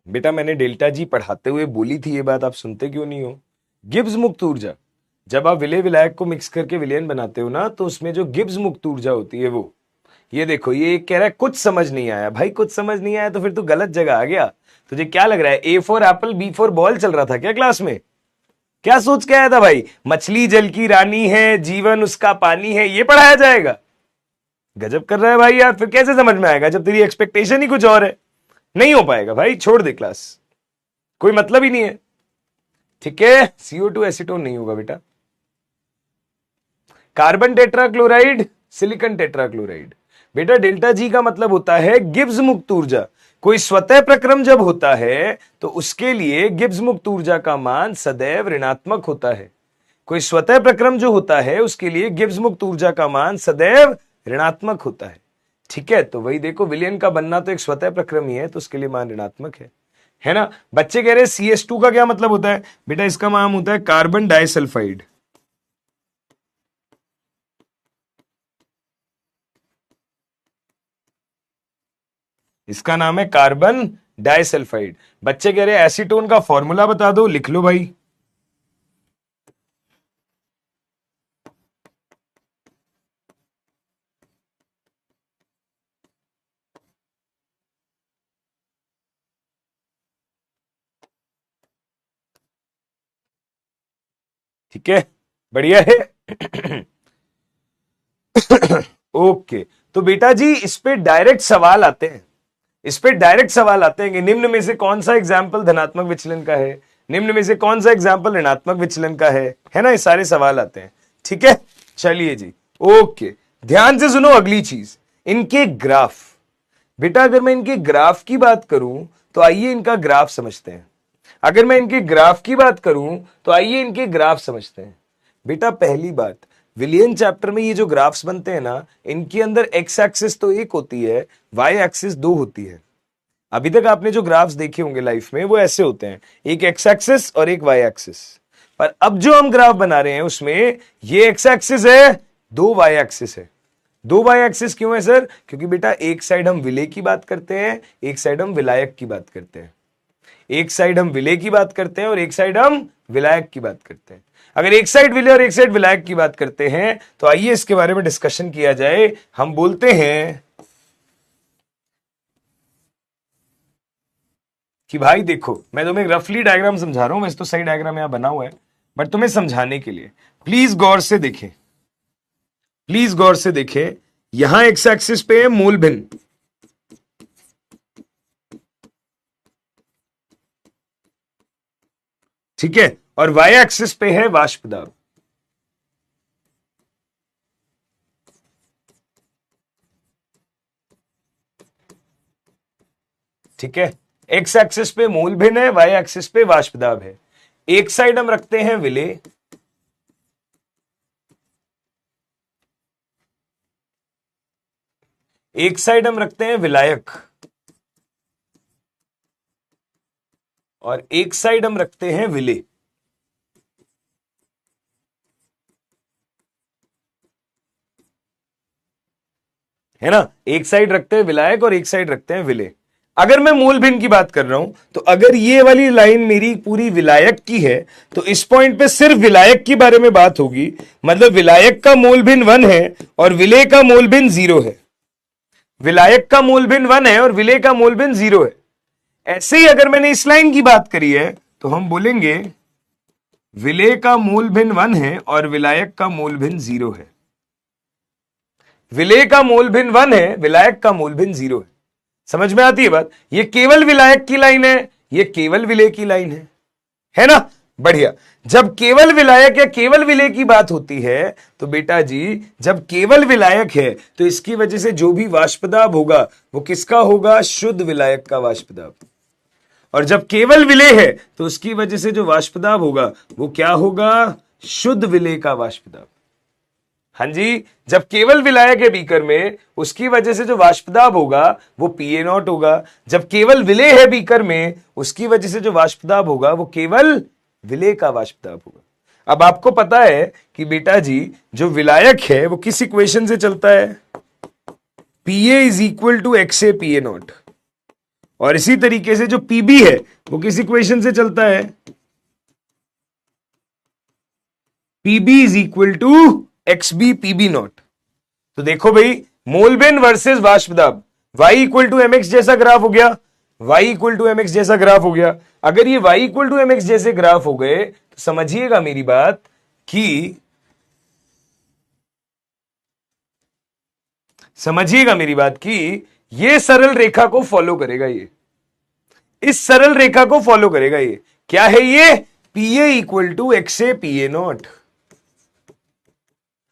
बेटा मैंने डेल्टा जी पढ़ाते हुए बोली थी ये बात, आप सुनते क्यों नहीं हो? गिब्स मुक्त ऊर्जा, जब आप विलय विलायक को मिक्स करके विलयन बनाते हो ना, तो उसमें जो गिब्स मुक्त ऊर्जा होती है वो, ये देखो, ये कह रहा है कुछ समझ नहीं आया। भाई कुछ समझ नहीं आया तो फिर तू गलत जगह आ गया। तुझे क्या लग रहा है A for apple B for ball चल रहा था क्या क्लास में? क्या सोच के आया था भाई? मछली जल की रानी है, जीवन उसका पानी है, ये पढ़ाया जाएगा? गजब कर रहा है भाई यार। फिर कैसे समझ में आएगा जब तेरी एक्सपेक्टेशन ही कुछ और है? नहीं हो पाएगा भाई, छोड़ दे क्लास, कोई मतलब ही नहीं है। ठीक है, CO2 एसीटोन नहीं होगा बेटा। Carbon tetrachloride, silicon tetrachloride. बेटा डेल्टा जी का मतलब होता है गिब्स मुक्त ऊर्जा। कोई स्वतः प्रक्रम जब होता है तो उसके लिए गिब्स मुक्त ऊर्जा का मान सदैव ऋणात्मक होता है। कोई स्वतः प्रक्रम जो होता है उसके लिए गिब्स मुक्त ऊर्जा का मान सदैव ऋणात्मक होता है। ठीक है, तो वही देखो, विलयन का बनना तो एक स्वतः प्रक्रम ही है, तो उसके लिए मान ऋणात्मक है ना? बच्चे कह रहे हैं CS2 का क्या मतलब होता है? बेटा इसका नाम होता है कार्बन डाइसल्फाइड। इसका नाम है कार्बन डाइसल्फाइड। बच्चे कह रहे हैं एसीटोन का फॉर्मूला बता दो, लिख लो भाई। ठीक है, बढ़िया है। ओके, तो बेटा जी इस पे डायरेक्ट सवाल आते हैं, इस पे डायरेक्ट सवाल आते हैं कि निम्न में से कौन सा एग्जाम्पल धनात्मक विचलन का है, निम्न में से कौन सा एग्जाम्पल ऋणात्मक विचलन का है ना? ये सारे सवाल आते हैं। ठीक है, चलिए जी, ओके, ध्यान से सुनो अगली चीज, इनके ग्राफ। बेटा अगर मैं इनके ग्राफ की बात करूं तो आइए इनका ग्राफ समझते हैं। अगर मैं इनके ग्राफ की बात करूं तो आइए इनके ग्राफ समझते हैं। बेटा पहली बात, विलियन चैप्टर में ये जो ग्राफ्स बनते हैं ना, इनके अंदर एक्स एक्सिस तो एक होती है, वाई एक्सिस दो होती है। अभी तक आपने जो ग्राफ्स देखे होंगे लाइफ में वो ऐसे होते हैं, एक एक्स एक्सिस और एक वाई एक्सिस। पर अब जो हम ग्राफ बना रहे हैं उसमें ये एक्स एक्सिस है, दो वाई एक्सिस है। दो वाई एक्सिस क्यों है सर? क्योंकि बेटा एक साइड हम विलय की बात करते हैं, एक साइड हम विलायक की बात करते हैं। एक साइड हम विलय की बात करते हैं और एक साइड हम विलायक की बात करते हैं। अगर एक साइड विलय और एक साइड विलायक की बात करते हैं तो आइए इसके बारे में डिस्कशन किया जाए। हम बोलते हैं कि भाई देखो, मैं तुम्हें रफली डायग्राम समझा रहा हूं, वैसे तो सही डायग्राम यहां बना हुआ है, बट तुम्हें समझाने के लिए प्लीज गौर से देखें, प्लीज गौर से देखें। यहां एक्स एक्सिस पे है मूल भिन्न, ठीक है, और वाई एक्सिस पे है वाष्प दाब। ठीक है, एक्स एक्सिस पे मूल भिन्न है, वाई एक्सिस पे वाष्प दाब है। एक साइड हम रखते हैं विलय, एक साइड हम रखते हैं विलायक, और एक साइड हम रखते हैं विलय। है ना? एक साइड रखते हैं विलायक और एक साइड रखते हैं विलय। अगर मैं मूल भिन्न की बात कर रहा हूं तो अगर ये वाली लाइन मेरी पूरी विलायक की है तो इस पॉइंट पे सिर्फ विलायक के बारे में बात होगी, मतलब विलायक का मूल भिन्न 1 है और विलय का मूल भिन्न 0 है। विलायक का मूल भिन्न 1 है और विलय का मूल भिन्न 0 है। ऐसे ही अगर मैंने इस लाइन की बात करी है तो हम बोलेंगे विलय का मूल भिन्न 1 है और विलायक का मूल भिन्न 0 है। विलय का मूल भिन्न 1 है, विलायक का मूल भिन्न 0 है। समझ में आती है बात? ये केवल विलायक की लाइन है, ये केवल विलय की लाइन है ना? बढ़िया। जब केवल विलायक या केवल विलय की बात होती है तो बेटा जी, जब केवल विलायक है तो इसकी वजह से जो भी वाष्पदाब होगा वो किसका होगा? शुद्ध विलायक का वाष्पदाब। और जब केवल विलय है तो उसकी वजह से जो वाष्पदाब होगा वो क्या होगा? शुद्ध विलय का वाष्पदाब। हाँ जी, जब केवल विलायक है बीकर में उसकी वजह से जो वाष्पदाब होगा वो PA0 होगा। जब केवल विलय है बीकर में उसकी वजह से जो वाष्पदाब होगा वो केवल विलय का वाष्पदाब होगा। अब आपको पता है कि बेटा जी जो विलायक है वो किस इक्वेशन से चलता है? PA = XA PA0। और इसी तरीके से जो पीबी है वो किस इक्वेशन से चलता है? PB is equal to XB PB naught. तो देखो भाई, मोलबेन वर्सेस वाष्प दाब, y इक्वल टू एमएक्स जैसा ग्राफ हो गया, y इक्वल टू एमएक्स जैसा ग्राफ हो गया। अगर ये y इक्वल टू एमएक्स जैसे ग्राफ हो गए तो समझिएगा मेरी बात कि ये सरल रेखा को फॉलो करेगा, ये इस सरल रेखा को फॉलो करेगा। ये क्या है? ये P A equal to X A P A naught.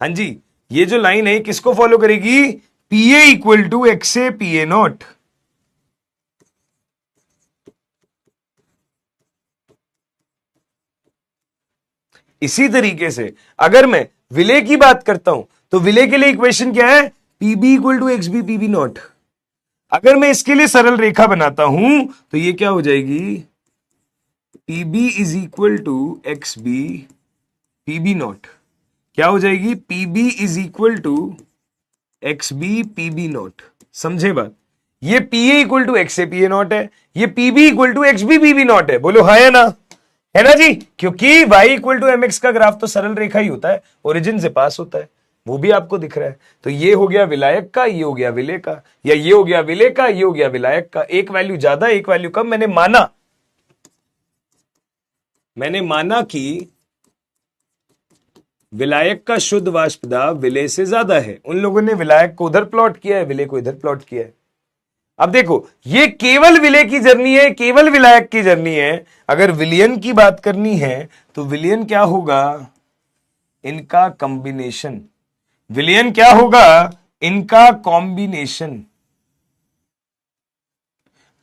हाँ जी, ये जो लाइन है किसको फॉलो करेगी? P A equal to X A P A naught. इसी तरीके से अगर मैं विले की बात करता हूं तो विले के लिए इक्वेशन क्या है? PB equal to X B PB naught. अगर मैं इसके लिए सरल रेखा बनाता हूं तो ये क्या हो जाएगी? P B is equal to X B PB naught. क्या हो जाएगी? P B is equal to X B PB naught. समझे बात? ये P A equal to X A P A naught है, ये P B equal to X B PB naught है। बोलो हाँ या ना? है ना जी? क्योंकि y equal to m x का ग्राफ तो सरल रेखा ही होता है, ओरिजिन से पास होता है, वो भी आपको दिख रहा है। तो ये हो गया विलायक का, ये हो गया विले का, या ये हो गया विले का, ये हो गया विलायक का। एक वैल्यू ज्यादा एक वैल्यू कम। मैंने माना कि विलायक का शुद्ध वाष्प दाब विले से ज्यादा है। उन लोगों ने विलायक को उधर प्लॉट किया है, विले को इधर प्लॉट किया है। अब देखो, ये केवल विले की जर्नी है, केवल विलायक की जर्नी है। अगर विलियन की बात करनी है तो विलियन क्या होगा? इनका कॉम्बिनेशन। विलियन क्या होगा? इनका कॉम्बिनेशन।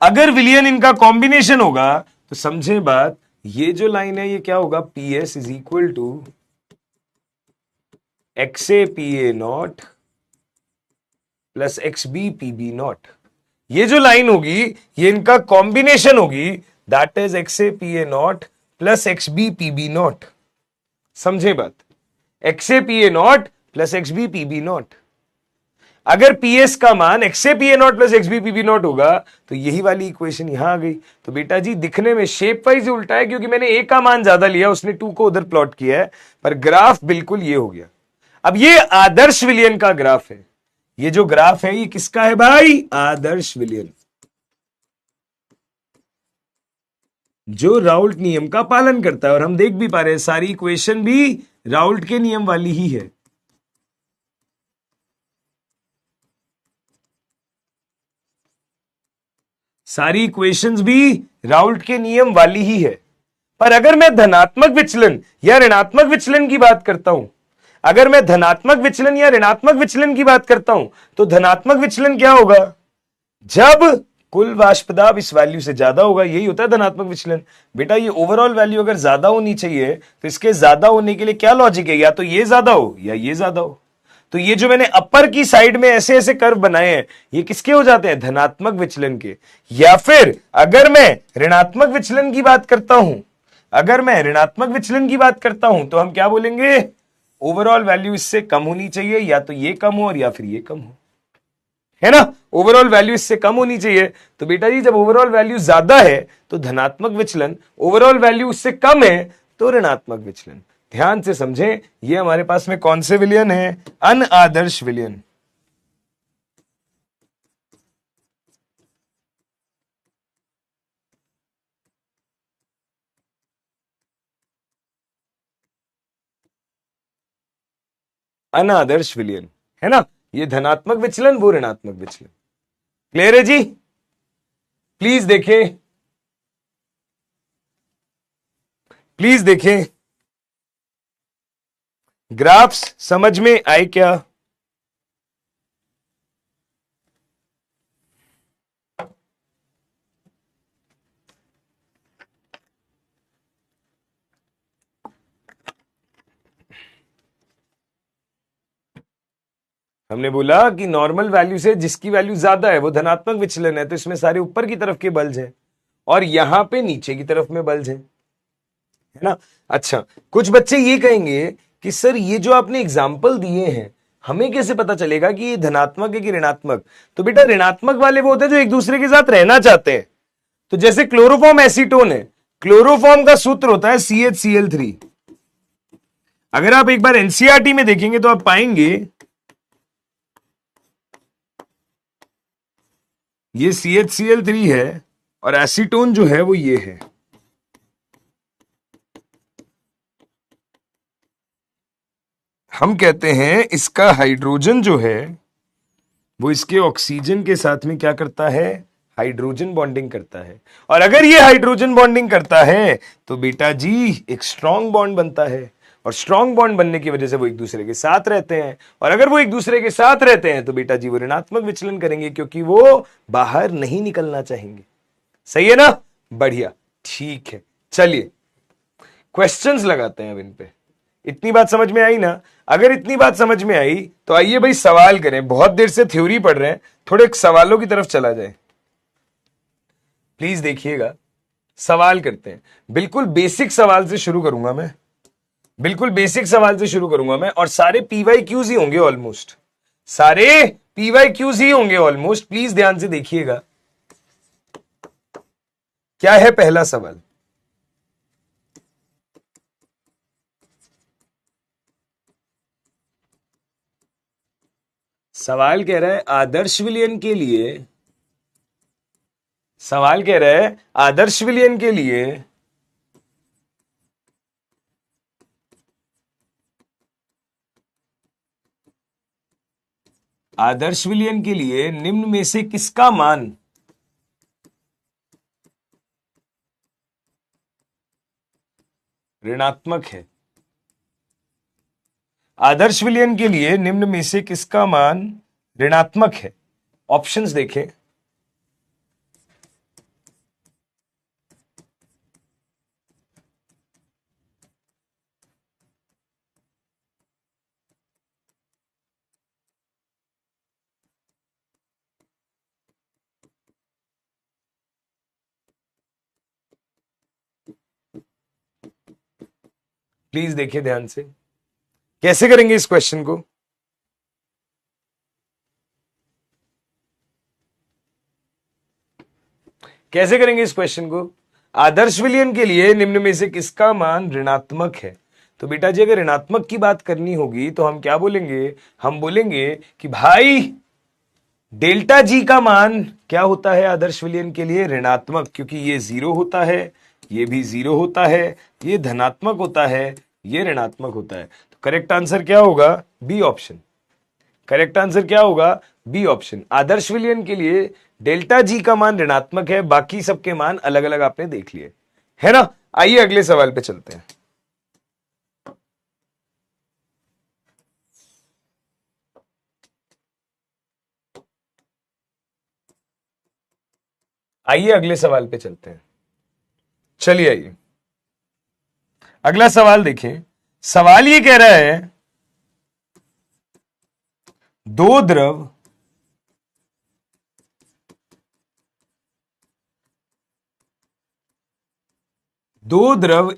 अगर विलियन इनका कॉम्बिनेशन होगा तो समझे बात, ये जो लाइन है ये क्या होगा? P S is equal to X A P A naught plus X B P B naught. ये जो लाइन होगी ये इनका कॉम्बिनेशन होगी, that is X A P A naught plus X B P B naught. समझे बात? X A P A naught plus X B P B naught. अगर P S का मान X A P A naught plus X B P B not होगा तो यही वाली equation यहां आ गई। तो बेटा जी दिखने में शेप वाइज उल्टा है, क्योंकि मैंने ए का मान ज्यादा लिया, उसने 2 को उधर प्लॉट किया है, पर ग्राफ बिल्कुल ये हो गया। अब ये आदर्श विलियन का ग्राफ है। ये जो ग्राफ है ये किसका है भाई? आदर्श विलियन, जो राउल्ट नियम का पालन करता है। और हम देख भी पा रहे हैं सारी इक्वेशन भी राउल्ट के नियम वाली ही है। सारी इक्वेशंस भी राउल्ट के नियम वाली ही है। पर अगर मैं धनात्मक विचलन या ऋणात्मक विचलन की बात करता हूं, अगर मैं धनात्मक विचलन या ऋणात्मक विचलन की बात करता हूं तो धनात्मक विचलन क्या होगा? जब कुल वाष्प दाब इस वैल्यू से ज्यादा होगा, यही होता है धनात्मक विचलन। बेटा ये ओवरऑल वैल्यू अगर ज्यादा होनी चाहिए तो इसके ज्यादा होने के लिए क्या लॉजिक है? या तो ये ज्यादा हो या ये ज्यादा हो। तो ये जो मैंने अपर की साइड में ऐसे ऐसे कर्व बनाए हैं ये किसके हो जाते हैं? धनात्मक विचलन के। या फिर अगर मैं ऋणात्मक विचलन की बात करता हूं, अगर मैं ऋणात्मक विचलन की बात करता हूं तो हम क्या बोलेंगे? ओवरऑल वैल्यू इससे कम होनी चाहिए, या तो ये कम हो और या फिर ये कम हो, है ना? ओवरऑल वैल्यू इससे कम होनी चाहिए। तो बेटा जी जब ओवरऑल वैल्यू ज्यादा है तो धनात्मक विचलन, ओवरऑल वैल्यू उससे कम है तो ऋणात्मक विचलन। ध्यान से समझें, ये हमारे पास में कौन से विलियन है? अनादर्श विलियन। अनादर्श विलियन है ना? ये धनात्मक विचलन, वो ऋणात्मक विचलन। क्लियर है जी? प्लीज देखें, प्लीज देखें, ग्राफ्स समझ में आए क्या? हमने बोला कि नॉर्मल वैल्यू से जिसकी वैल्यू ज्यादा है वो धनात्मक विचलन है, तो इसमें सारे ऊपर की तरफ के बल्ज हैं और यहां पे नीचे की तरफ में बल्ज हैं, है ना? अच्छा, कुछ बच्चे ये कहेंगे कि सर ये जो आपने एग्जाम्पल दिए हैं हमें कैसे पता चलेगा कि ये धनात्मक है कि ऋणात्मक? तो बेटा ऋणात्मक वाले वो होते हैं जो एक दूसरे के साथ रहना चाहते हैं, तो जैसे क्लोरोफॉर्म एसीटोन है, क्लोरोफॉर्म का सूत्र होता है CHCl3। अगर आप एक बार एनसीईआरटी में देखेंगे तो आप पाएंगे ये CHCl3 है और एसीटोन जो है वो ये है। हम कहते हैं इसका हाइड्रोजन जो है वो इसके ऑक्सीजन के साथ में क्या करता है, हाइड्रोजन बॉन्डिंग करता है। और अगर ये हाइड्रोजन बॉन्डिंग करता है तो बेटा जी एक स्ट्रॉन्ग बॉन्ड बनता है, और स्ट्रॉन्ग बॉन्ड बनने की वजह से वो एक दूसरे के साथ रहते हैं, और अगर वो एक दूसरे के साथ रहते हैं तो बेटा जी वो ऋणात्मक विचलन करेंगे क्योंकि वो बाहर नहीं निकलना चाहेंगे। सही है ना, बढ़िया, ठीक है। चलिए क्वेश्चंस लगाते हैं अब इन पे। इतनी बात समझ में आई ना? अगर इतनी बात समझ में आई तो आइए भाई सवाल करें। बहुत देर से थ्योरी पढ़ रहे हैं, थोड़े सवालों की तरफ चला जाए। प्लीज देखिएगा, सवाल करते हैं। बिल्कुल बेसिक सवाल से शुरू करूंगा मैं, बिल्कुल बेसिक सवाल से शुरू करूंगा मैं, और सारे PYQs ही होंगे ऑलमोस्ट, सारे PYQs ही होंगे ऑलमोस्ट। प्लीज ध्यान से देखिएगा। क्या है पहला सवाल? सवाल कह रहा है आदर्श विलयन के लिए, सवाल कह रहा है आदर्श विलयन के लिए आदर्श विलयन के लिए निम्न में से किसका मान ऋणात्मक है? आदर्श विलयन के लिए निम्न में से किसका मान ऋणात्मक है? ऑप्शंस देखें। प्लीज देखिए ध्यान से, कैसे करेंगे इस क्वेश्चन को। कैसे करेंगे इस क्वेश्चन को? आदर्श विलयन के लिए निम्न में से किसका मान ऋणात्मक है? तो बेटा जी अगर ऋणात्मक की बात करनी होगी तो हम क्या बोलेंगे? हम बोलेंगे कि भाई डेल्टा जी का मान क्या होता है आदर्श विलयन के लिए? ऋणात्मक, क्योंकि ये 0 होता है, ये भी 0 होता है, ये धनात्मक होता है, ये ऋणात्मक होता है। तो करेक्ट आंसर क्या होगा? B option. करेक्ट आंसर क्या होगा? B option. आदर्श विलयन के लिए डेल्टा जी का मान ऋणात्मक है, बाकी सबके मान अलग अलग आपने देख लिए, है ना। आइए अगले सवाल पे चलते हैं। आइए अगले सवाल पे चलते हैं। चलिए आइए अगला सवाल देखें। सवाल ये कह रहा है दो द्रव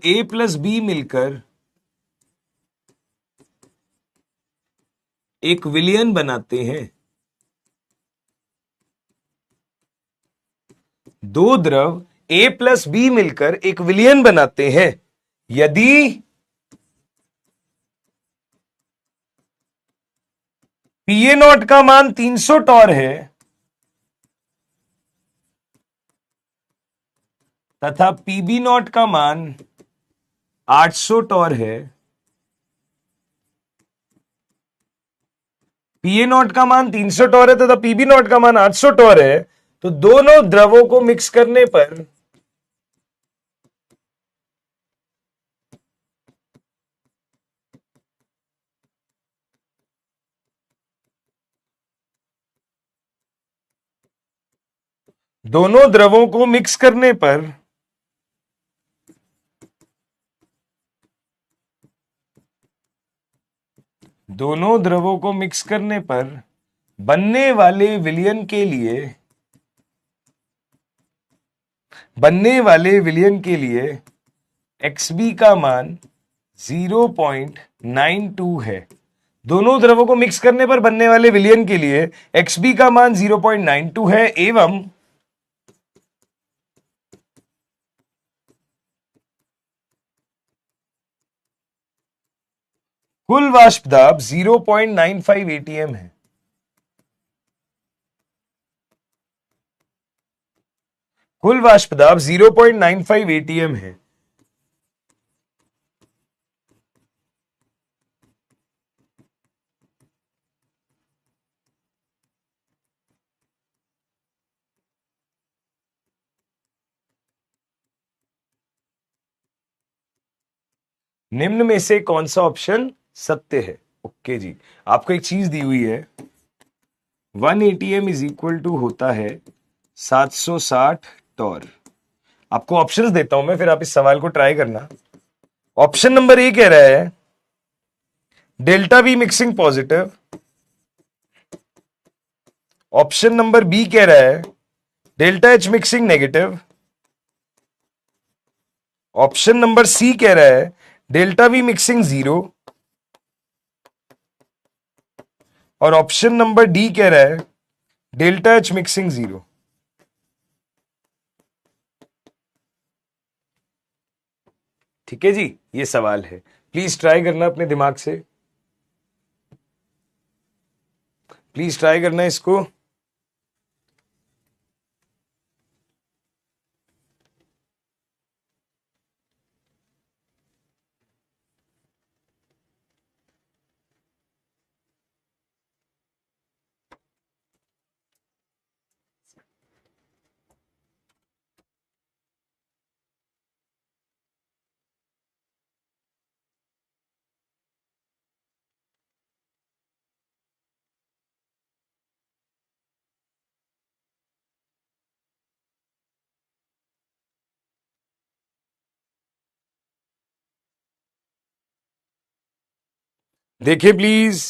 A प्लस बी मिलकर एक विलयन बनाते हैं। दो द्रव A प्लस बी मिलकर एक विलयन बनाते हैं यदि PA0 का मान 300 टॉर है तथा PB0 का मान 800 टॉर है। PA0 का मान 300 टॉर है तथा PB0 का मान 800 टॉर है, तो दोनों द्रवों को मिक्स करने पर दोनों द्रवों को मिक्स करने पर दोनों द्रवों को मिक्स करने पर बनने वाले विलयन के लिए XB का मान 0.92 है। दोनों द्रवों को मिक्स करने पर बनने वाले विलयन के लिए XB का मान 0.92 है एवं कुल वाष्प दाब 0.95 एटीएम है। कुल वाष्प दाब 0.95 एटीएम है। निम्न में से कौन सा ऑप्शन सत्य है? ओके जी, आपको एक चीज दी हुई है, 1 ATM इज इक्वल टू होता है 760 टॉर। आपको ऑप्शंस देता हूं मैं, फिर आप इस सवाल को ट्राई करना। ऑप्शन नंबर ए कह रहा है delta V mixing positive. Option number B कह रहा है delta H mixing negative. Option number C कह रहा है डेल्टा वी मिक्सिंग 0। और ऑप्शन नंबर डी कह रहा है डेल्टा एच मिक्सिंग 0। ठीक है जी, ये सवाल है, प्लीज ट्राई करना अपने दिमाग से, प्लीज ट्राई करना इसको। देखिए प्लीज।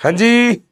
हाँ जी,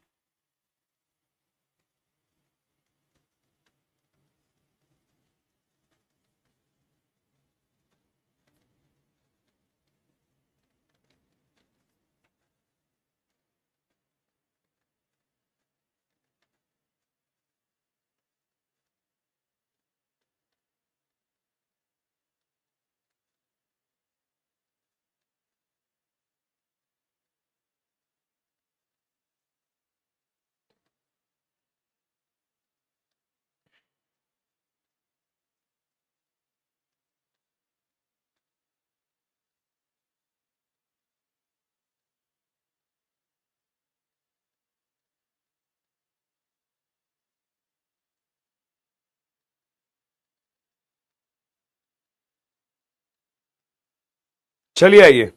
चलिए आइए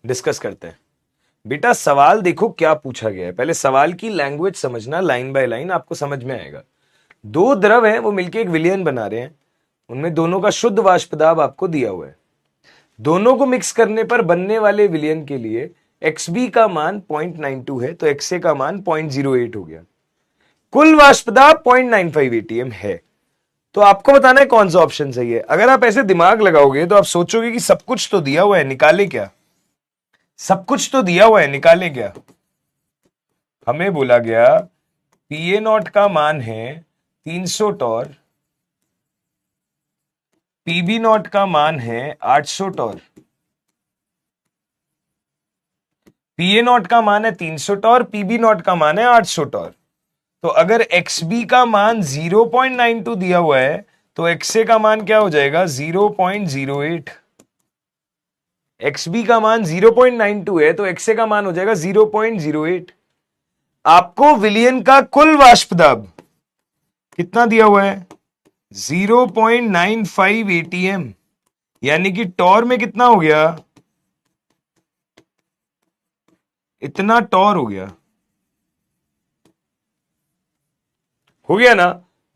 डिस्कस करते हैं। बेटा सवाल देखो क्या पूछा गया है, पहले सवाल की लैंग्वेज समझना, लाइन बाय लाइन आपको समझ में आएगा। दो द्रव हैं, वो मिलके एक विलयन बना रहे हैं, उनमें दोनों का शुद्ध वाष्प दाब आपको दिया हुआ है। दोनों को मिक्स करने पर बनने वाले विलयन के लिए XB का मान 0.92 है, तो XA का मान 0.08 हो गया। कुल वाष्प दाब 0.95 ATM है। तो आपको बताना है कौन सा ऑप्शन सही है। अगर आप ऐसे दिमाग लगाओगे तो आप सोचोगे कि सब कुछ तो दिया हुआ है, निकाले क्या? सब कुछ तो दिया हुआ है, निकाले क्या? हमें बोला गया PA0 का मान है 300 टॉर, PB0 का मान है 800 टॉर। पीए नॉट का मान है 300 टॉर, पीबी नॉट का मान है 800 टॉर। तो अगर एक्सबी का मान 0.92 दिया हुआ है तो एक्सए का मान क्या हो जाएगा 0.08। एक्सबी का मान 0.92 है तो एक्सए का मान हो जाएगा 0.08। आपको विलियन का कुल वाष्प दाब कितना दिया हुआ है 0.95 एटीएम, यानी कि टॉर में कितना हो गया, इतना टॉर हो गया ना।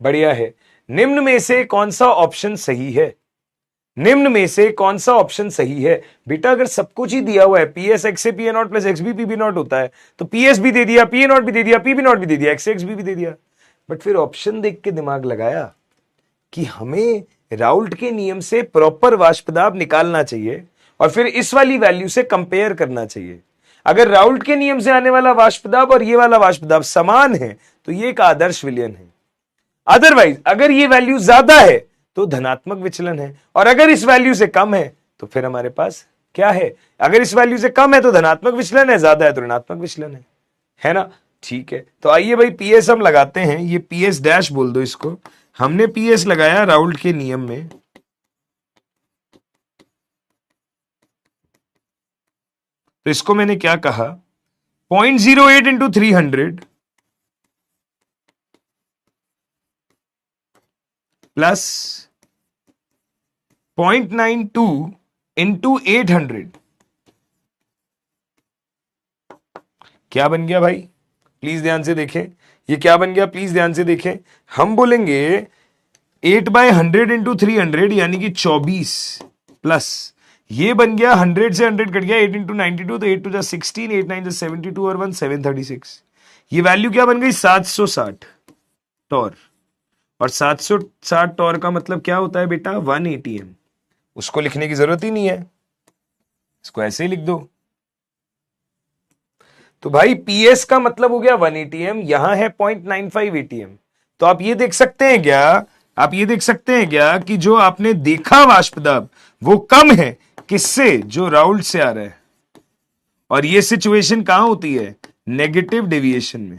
बढ़िया है। निम्न में से कौन सा ऑप्शन सही है, निम्न में से कौन सा ऑप्शन सही है। बेटा अगर सब कुछ ही दिया हुआ है, पीएस एक्स से P A naught plus X B PB naught होता है, तो पीएस भी दे दिया, पीए नॉट भी दे दिया, पीबी नॉट भी दे दिया, एक्स एक्सबी भी दे दिया। बट फिर ऑप्शन देख के दिमाग लगाया कि हमें राउल्ट के नियम से प्रॉपर वाष्प दाब निकालना चाहिए और फिर इस वाली वैल्यू से कंपेयर करना चाहिए। अगर राउल्ट के नियम से आने वाला वाष्प दाब और ये वाला वाष्प दाब समान है तो ये एक आदर्श विलयन है। अदरवाइज अगर ये वैल्यू ज्यादा है तो धनात्मक विचलन है, और अगर इस वैल्यू से कम है तो फिर हमारे पास क्या है, अगर इस वैल्यू से कम है तो धनात्मक विचलन है, ज्यादा है तो ऋणात्मक विचलन है ना। ठीक है, तो आइए भाई पीएस हम लगाते हैं, ये पीएस डैश बोल दो इसको। हमने पीएस लगाया राउल्ट के नियम में, तो इसको मैंने क्या कहा 0.08 इंटू 300 प्लस 0.92 इंटू 800। क्या बन गया भाई, प्लीज ध्यान से देखें, ये क्या बन गया प्लीज ध्यान से देखें। हम बोलेंगे 8/100 इंटू 300 यानी कि 24 प्लस ये बन गया 100 से 100 कट गया 8 इंटू 92, तो 8 टू 16, 8 9 72 और 1 736। ये वैल्यू क्या बन गई 760 टॉर, और 760 टॉर का मतलब क्या होता है बेटा 1 एटीएम। उसको लिखने की जरूरत ही नहीं है, इसको ऐसे ही लिख दो। तो भाई पीएस का मतलब हो गया 1 एटीएम, यहां है 0.95 एटीएम। तो आप ये देख सकते हैं क्या, आप ये देख सकते हैं क्या कि जो आपने देखा वाष्प दाब वो कम है किससे, जो राउल्ट से आ रहा है। और ये सिचुएशन कहां होती है, नेगेटिव डेविएशन में।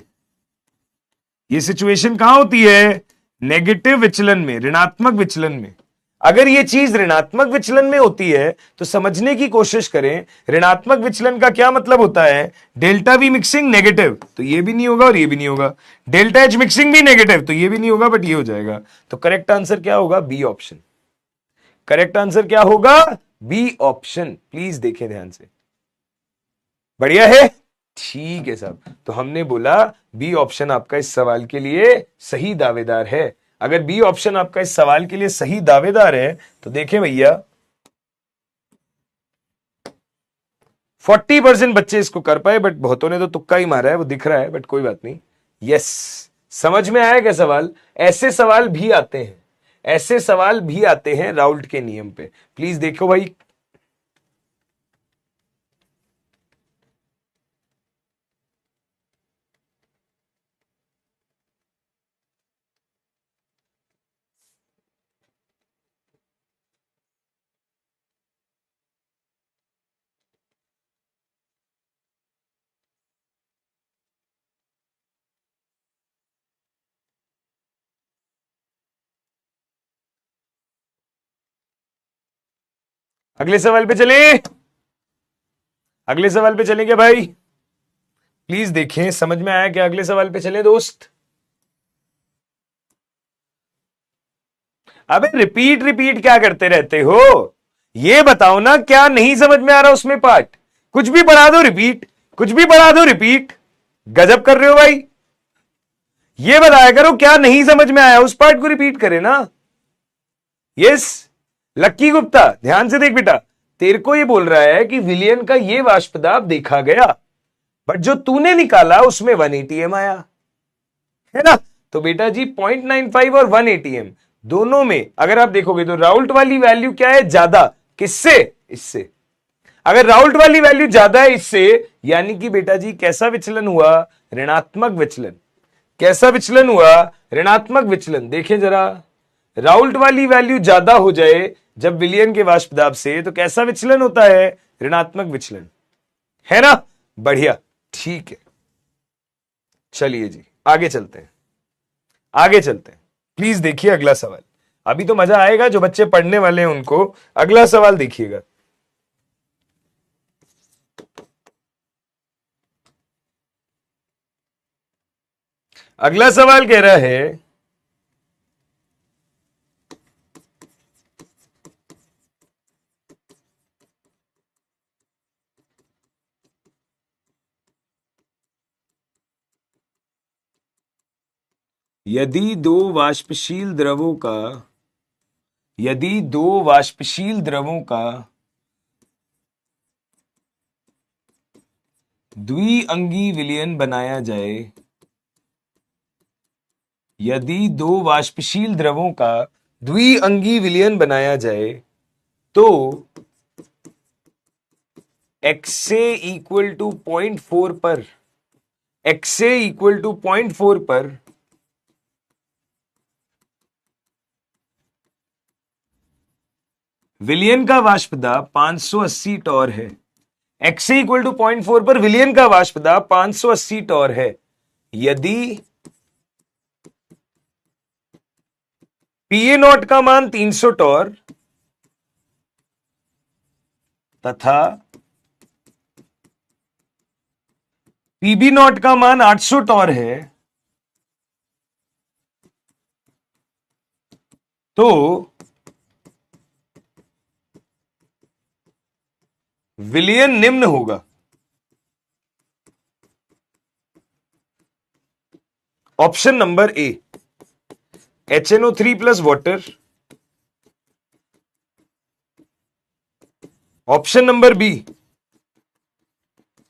ये सिचुएशन कहां होती है, नेगेटिव विचलन में, ऋणात्मक विचलन में। अगर ये चीज ऋणात्मक विचलन में होती है तो समझने की कोशिश करें, ऋणात्मक विचलन का क्या मतलब होता है, डेल्टा वी मिक्सिंग नेगेटिव, तो ये भी नहीं होगा और ये भी नहीं होगा। डेल्टा एच मिक्सिंग भी नेगेटिव, तो ये भी नहीं होगा बट ये हो जाएगा। तो करेक्ट आंसर क्या होगा, बी ऑप्शन। करेक्ट आंसर क्या होगा, बी ऑप्शन। प्लीज देखें ध्यान से, बढ़िया है, ठीक है साहब। तो हमने बोला बी ऑप्शन आपका इस सवाल के लिए सही दावेदार है। अगर बी ऑप्शन आपका इस सवाल के लिए सही दावेदार है तो देखें भैया 40% बच्चे इसको कर पाए, बट बहुतों ने तो तुक्का ही मारा है, वो दिख रहा है, बट कोई बात नहीं। यस, समझ में आया क्या सवाल। ऐसे सवाल भी आते हैं, ऐसे सवाल भी आते हैं राउल्ट के नियम पे। प्लीज देखो भाई, अगले सवाल पे चले, अगले सवाल पे चले क्या भाई, प्लीज देखें समझ में आया क्या। अगले सवाल पे चले दोस्त। अबे रिपीट रिपीट क्या करते रहते हो, ये बताओ ना क्या नहीं समझ में आ रहा उसमें पार्ट। कुछ भी पढ़ा दो रिपीट, कुछ भी पढ़ा दो रिपीट, गजब कर रहे हो भाई। ये बताया करो क्या नहीं समझ में आया, उस पार्ट को रिपीट करे ना। यस लक्की गुप्ता, ध्यान से देख बेटा, तेरे को ये बोल रहा है कि विलियन का ये वाष्प दाब देखा गया, बट जो तूने निकाला उसमें 1 एटीएम आया है ना। तो बेटा जी 0.95 और 1 एटीएम दोनों में अगर आप देखोगे तो राउल्ट वाली वैल्यू क्या है, ज्यादा, किससे, इससे। अगर राउल्ट वाली वैल्यू ज्यादा है इससे, यानी कि बेटा जी कैसा विचलन हुआ, ऋणात्मक विचलन। कैसा विचलन हुआ, ऋणात्मक विचलन। देखें जरा, राउल्ट वाली वैल्यू ज्यादा हो जाए जब विलियन के वाष्प दाब से, तो कैसा विचलन होता है, ऋणात्मक विचलन, है ना। बढ़िया, ठीक है। चलिए जी, आगे चलते हैं, आगे चलते हैं। प्लीज देखिए अगला सवाल। अभी तो मजा आएगा, जो बच्चे पढ़ने वाले हैं उनको। अगला सवाल देखिएगा। अगला सवाल कह रहा है, यदि दो वाष्पशील द्रवों का यदि दो वाष्पशील द्रवों का द्विअंगी विलयन बनाया जाए, यदि दो वाष्पशील द्रवों का द्विअंगी विलयन बनाया जाए, तो XA इक्वल टू 0.4 पर XA इक्वल टू 0.4 पर विलियन का वाष्प दाब 580 टॉर है। XA इक्वल टू 0.4 पर विलियन का वाष्प दाब 580 टॉर है। यदि PA नॉट का मान 300 टॉर तथा PB नॉट का मान 800 टॉर है, तो विलियन निम्न होगा। Option number A, HNO3 plus water. Option number B,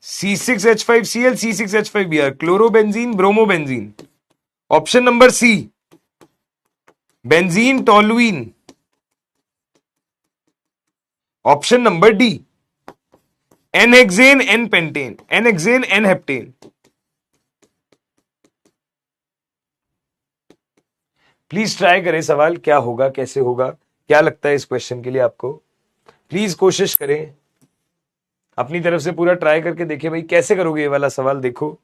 C6H5Cl C6H5Br, chlorobenzene bromobenzene. Option number C, benzene toluene. Option number D, n hexane n pentane, n hexane n heptane. Please try करें, सवाल क्या होगा, कैसे होगा, क्या लगता है इस क्वेश्चन के लिए आपको। प्लीज कोशिश करें, अपनी तरफ से पूरा ट्राई करके देखिए भाई कैसे करोगे ये वाला सवाल, देखो।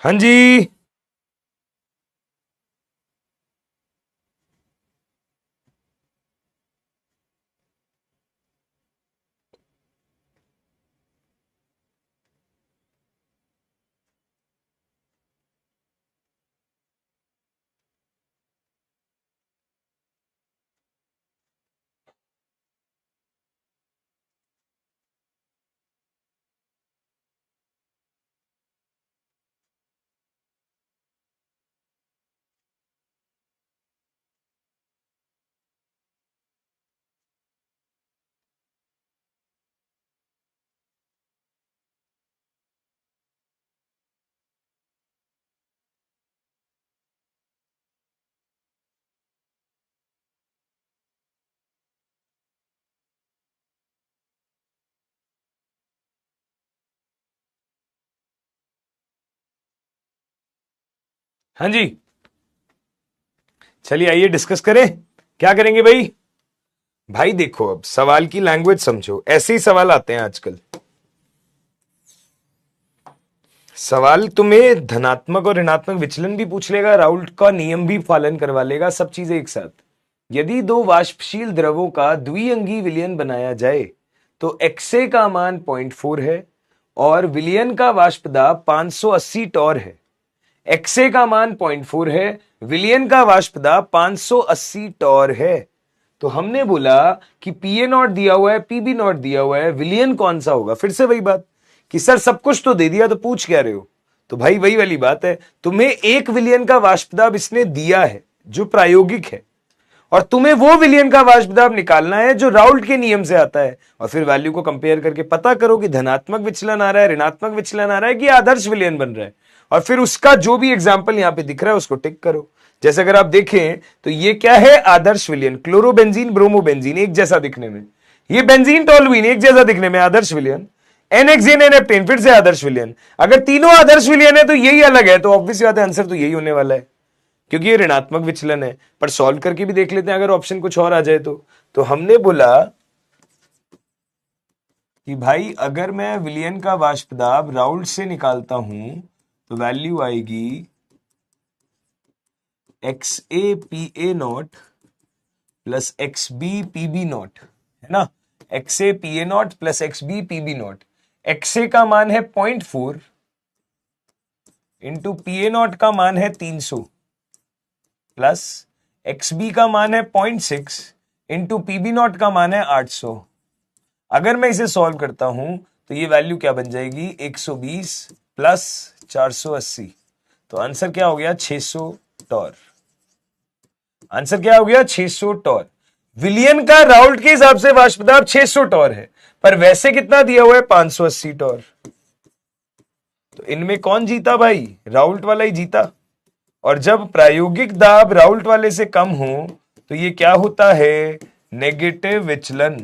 हाँ जी। हाँ जी। चलिए आइए डिस्कस करें। क्या करेंगे भाई? भाई देखो, अब सवाल की लैंग्वेज समझो, ऐसे ही सवाल आते हैं आजकल। सवाल तुम्हें धनात्मक और ऋणात्मक विचलन भी पूछ लेगा, राउल्ट का नियम भी पालन करवा लेगा, सब चीजें एक साथ। यदि दो वाष्पशील द्रवों का द्विअंगी विलयन बनाया जाए तो एक्सए का मान 0.4 है और विलयन का वाष्प दाब 580 टॉर है। एक्सए का मान 0.4 है, विलयन का वाष्प दाब 580 टॉर है। तो हमने बोला कि पीए नॉट दिया हुआ है, पीबी नॉट दिया हुआ है, विलयन कौन सा होगा? फिर से वही बात कि सर सब कुछ तो दे दिया, तो पूछ क्या रहे हो? तो भाई वही वाली बात है, तुम्हें एक विलयन का वाष्प दाब इसने दिया है जो प्रायोगिक है, और तुम्हें वो विलयन का वाष्प दाब निकालना है जो राउल्ट के नियम से आता है, और फिर वैल्यू को कंपेयर करके पता करो कि धनात्मक विचलन आ रहा है, ऋणात्मक विचलन आ रहा है, कि आदर्श विलयन बन रहा है, और फिर उसका जो भी एग्जाम्पल यहां पे दिख रहा है उसको टिक करो। जैसे अगर आप देखें तो ये क्या है? आदर्श विलयन, क्लोरोबेंजीन ब्रोमोबेंजीन एक जैसा दिखने में, ये बेंजीन टोलुईन एक जैसा दिखने में, आदर्श विलयन। एनहेक्सेन एनेप्टेन फिर से आदर्श विलयन। अगर तीनों आदर्श विलयन है तो यही अलग है, तो ऑब्वियस बात है आंसर तो यही होने वाला है, क्योंकि ये ऋणात्मक विचलन है। पर सॉल्व करके भी देख लेते हैं अगर ऑप्शन कुछ और आ जाए तो हमने बोला कि भाई अगर मैं विलयन का वाष्प दाब राउल्ट से निकालता हूं तो वैल्यू आएगी X A P A naught plus X B P B naught, है ना? X A P A naught plus X B P B naught. X A का मान है 0.4 इंटू पी ए नॉट का मान है 300 प्लस एक्स बी का मान है 0.6 इंटू पीबी नॉट का मान है 800। अगर मैं इसे सॉल्व करता हूं तो ये वैल्यू क्या बन जाएगी? 120 प्लस 480। तो आंसर क्या हो गया? 600 टॉर। आंसर क्या हो गया? 600 टॉर। विलियन का राउल्ट के हिसाब से वाष्प दाब 600 टॉर है, पर वैसे कितना दिया हुआ है? 580 टॉर। तो इनमें कौन जीता भाई? राउल्ट वाला ही जीता। और जब प्रायोगिक दाब राउल्ट वाले से कम हो तो ये क्या होता है? नेगेटिव विचलन।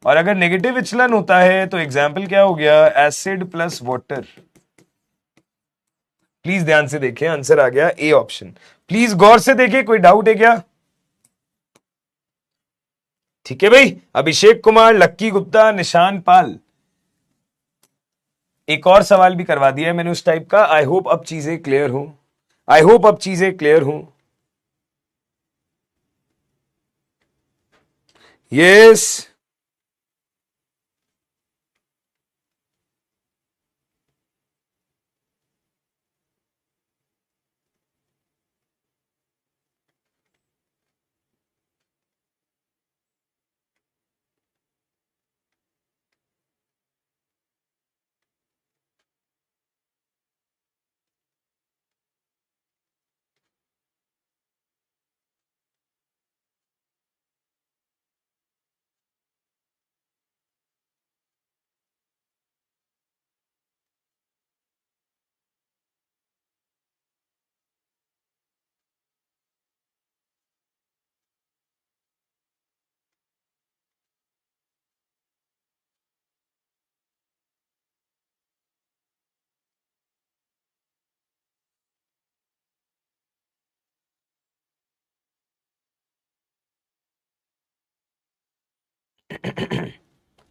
और अगर नेगेटिव विचलन होता है तो एग्जाम्पल क्या हो गया? Acid plus water. प्लीज ध्यान से देखें, आंसर आ गया ए ऑप्शन। प्लीज गौर से देखें, कोई डाउट है क्या? ठीक है भाई। अभिषेक कुमार, लक्की गुप्ता, निशान पाल, एक और सवाल भी करवा दिया है मैंने उस टाइप का। आई होप अब चीजें क्लियर हो, आई होप अब चीजें क्लियर हो। यस।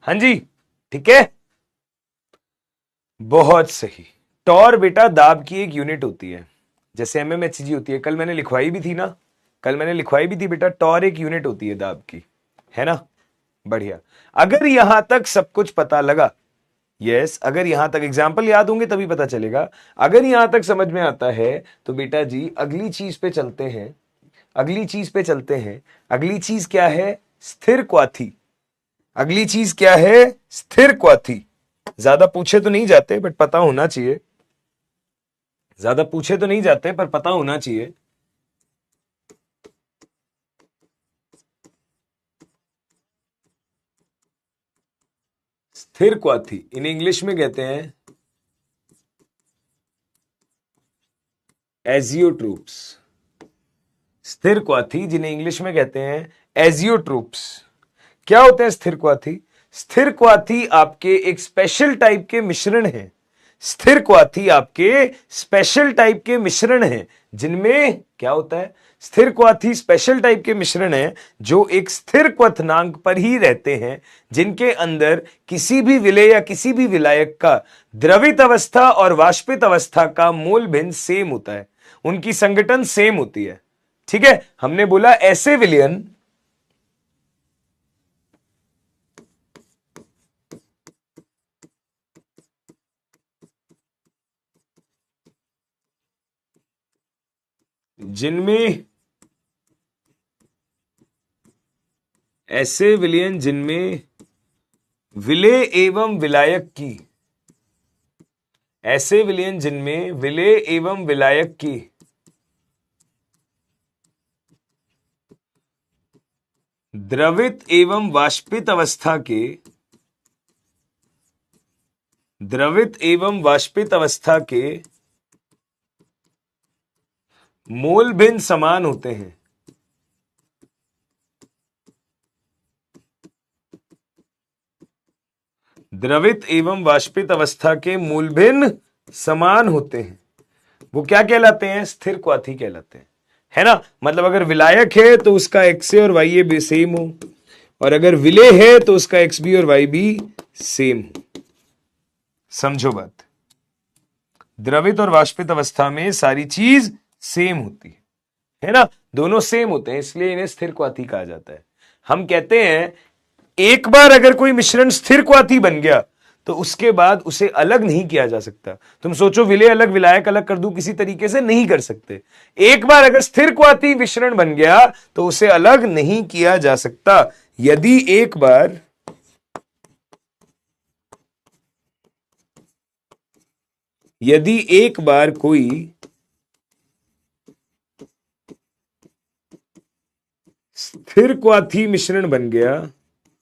हाँ जी, ठीक है, बहुत सही। टॉर बेटा दाब की एक यूनिट होती है, जैसे एमएमएचजी होती है। कल मैंने लिखवाई भी थी ना, कल मैंने लिखवाई भी थी बेटा, टॉर एक यूनिट होती है दाब की, है ना। बढ़िया। अगर यहां तक सब कुछ पता लगा, यस, अगर यहां तक एग्जाम्पल याद होंगे तभी पता चलेगा। अगर यहां तक समझ में आता है तो बेटा जी अगली चीज पे चलते हैं, अगली चीज पे चलते हैं। अगली चीज क्या है? स्थिर क्वाथी। अगली चीज क्या है? स्थिर क्वाथी। ज्यादा पूछे तो नहीं जाते बट पता होना चाहिए, ज्यादा पूछे तो नहीं जाते पर पता होना चाहिए। स्थिर क्वाथी इन इंग्लिश में कहते हैं एजियोट्रूप्स। स्थिर क्वाथी जिन्हें इंग्लिश में कहते हैं एजियोट्रूप्स। क्या होते हैं स्थिर क्वाथी? स्थिर क्वाथी आपके एक स्पेशल टाइप के मिश्रण हैं। स्थिर क्वाथी आपके स्पेशल टाइप के मिश्रण हैं जिनमें क्या होता है? स्थिर क्वाथी स्पेशल टाइप के मिश्रण हैं जो एक स्थिर क्वथनांक पर ही रहते हैं, जिनके अंदर किसी भी विलेय या किसी भी विलायक का द्रवित अवस्था और वाष्पित अवस्था का मोल भिन्न सेम होता है, उनकी संगठन सेम होती है। ठीक है, हमने बोला ऐसे विलयन जिनमें ऐसे विलयन जिनमें विलेय एवं विलायक की, ऐसे विलयन जिनमें विलेय एवं विलायक की द्रवित एवं वाष्पित अवस्था के, द्रवित एवं वाष्पित अवस्था के मोल भिन्न समान होते हैं। द्रवित एवं वाष्पित अवस्था के मूल भिन्न समान होते हैं, वो क्या कहलाते हैं? स्थिर क्वाथी कहलाते हैं, है ना। मतलब अगर विलायक है तो उसका एक्स ए और वाई ए भी सेम हो, और अगर विलेय है तो उसका एक्स बी और वाई बी सेम हो। समझो बात, द्रवित और वाष्पित अवस्था में सारी चीज सेम होती है ना, दोनों सेम होते हैं, इसलिए इन्हें स्थिर क्वाथी कहा जाता है। हम कहते हैं एक बार अगर कोई मिश्रण स्थिर क्वाथी बन गया तो उसके बाद उसे अलग नहीं किया जा सकता। तुम सोचो विलेय अलग विलायक अलग कर दूं, किसी तरीके से नहीं कर सकते। एक बार अगर स्थिर क्वाथी मिश्रण बन गया तो उसे अलग नहीं किया जा सकता। यदि एक बार कोई स्थिर क्वाथी मिश्रण बन गया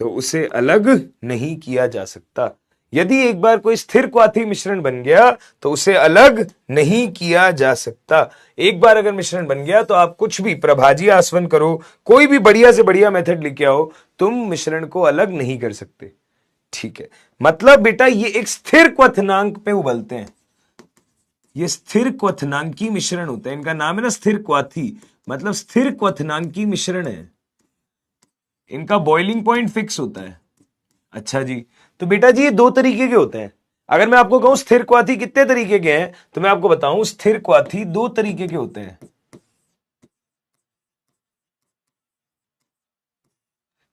तो उसे अलग नहीं किया जा सकता। यदि एक बार कोई स्थिर क्वाथी मिश्रण बन गया तो उसे अलग नहीं किया जा सकता। एक बार अगर मिश्रण बन गया तो आप कुछ भी प्रभाजी आसवन करो, कोई भी बढ़िया से बढ़िया मेथड लेके आओ, तुम मिश्रण को अलग नहीं कर सकते। ठीक है, मतलब बेटा ये एक स्थिर क्वथनांक पे उबलते हैं, ये स्थिर क्वथनांकी मिश्रण होता है, इनका नाम है ना स्थिर क्वाथी, मतलब स्थिर क्वथनांकी मिश्रण है, इनका बॉइलिंग पॉइंट फिक्स होता है। अच्छा जी, तो बेटा जी ये दो तरीके के होते हैं। अगर मैं आपको कहूं स्थिर क्वाथी कितने तरीके के हैं तो मैं आपको बताऊं स्थिर क्वाथी दो तरीके के होते हैं।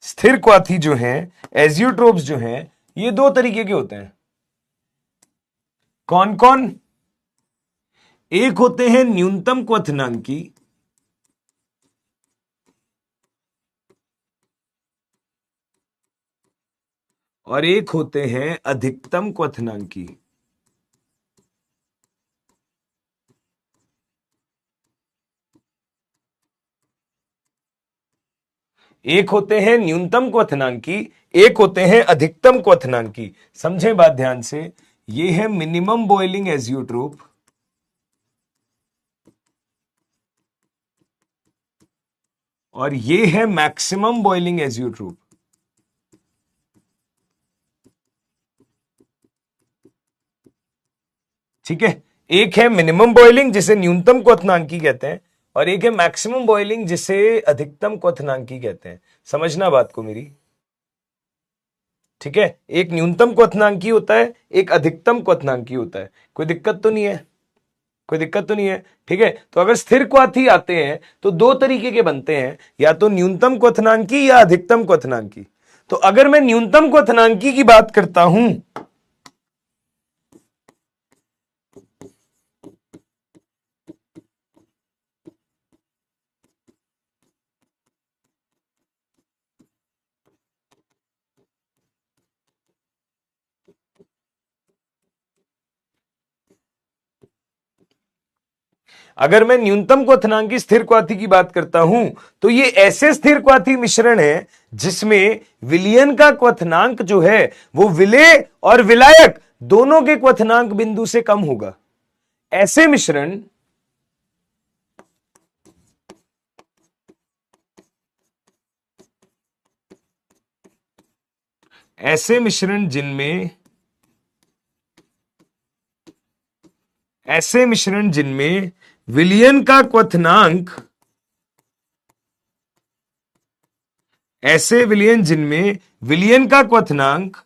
स्थिर क्वाथी जो हैं, एजियोट्रोप्स जो हैं, ये दो तरीके के होते हैं। कौन कौन? एक होते हैं न्यूनतम क्वथनांकी, और एक होते हैं अधिकतम क्वथनांकी। एक होते हैं न्यूनतम क्वथनांकी, एक होते हैं अधिकतम क्वथनांकी। समझे बात ध्यान से, ये है मिनिमम बॉइलिंग एजियोट्रोप, और ये है मैक्सिमम बॉइलिंग एजियोट्रोप। ठीक है, एक है मिनिमम बॉइलिंग जिसे न्यूनतम क्वथनांकी कहते हैं, और एक है मैक्सिमम बॉइलिंग जिसे अधिकतम क्वथनांकी कहते हैं। समझना बात को मेरी। ठीक है, एक न्यूनतम क्वथनांकी होता है, एक अधिकतम क्वथनांकी होता है। कोई दिक्कत तो नहीं है? कोई दिक्कत तो नहीं है? ठीक है, तो अगर स्थिर क्वाथी आते हैं तो दो तरीके के बनते हैं, या तो न्यूनतम क्वथनांकी या अधिकतम क्वथनांकी। तो अगर मैं न्यूनतम क्वथनांकी की बात करता हूं, अगर मैं न्यूनतम क्वथनांकी स्थिर क्वाथी की बात करता हूं, तो ये ऐसे स्थिर क्वाथी मिश्रण है जिसमें विलयन का क्वथनांक जो है वो विलेय और विलायक दोनों के क्वथनांक बिंदु से कम होगा। ऐसे मिश्रण ऐसे मिश्रण जिनमें ऐसे मिश्रण जिनमें विलयन का क्वथनांक ऐसे विलयन जिनमें विलयन का क्वथनांक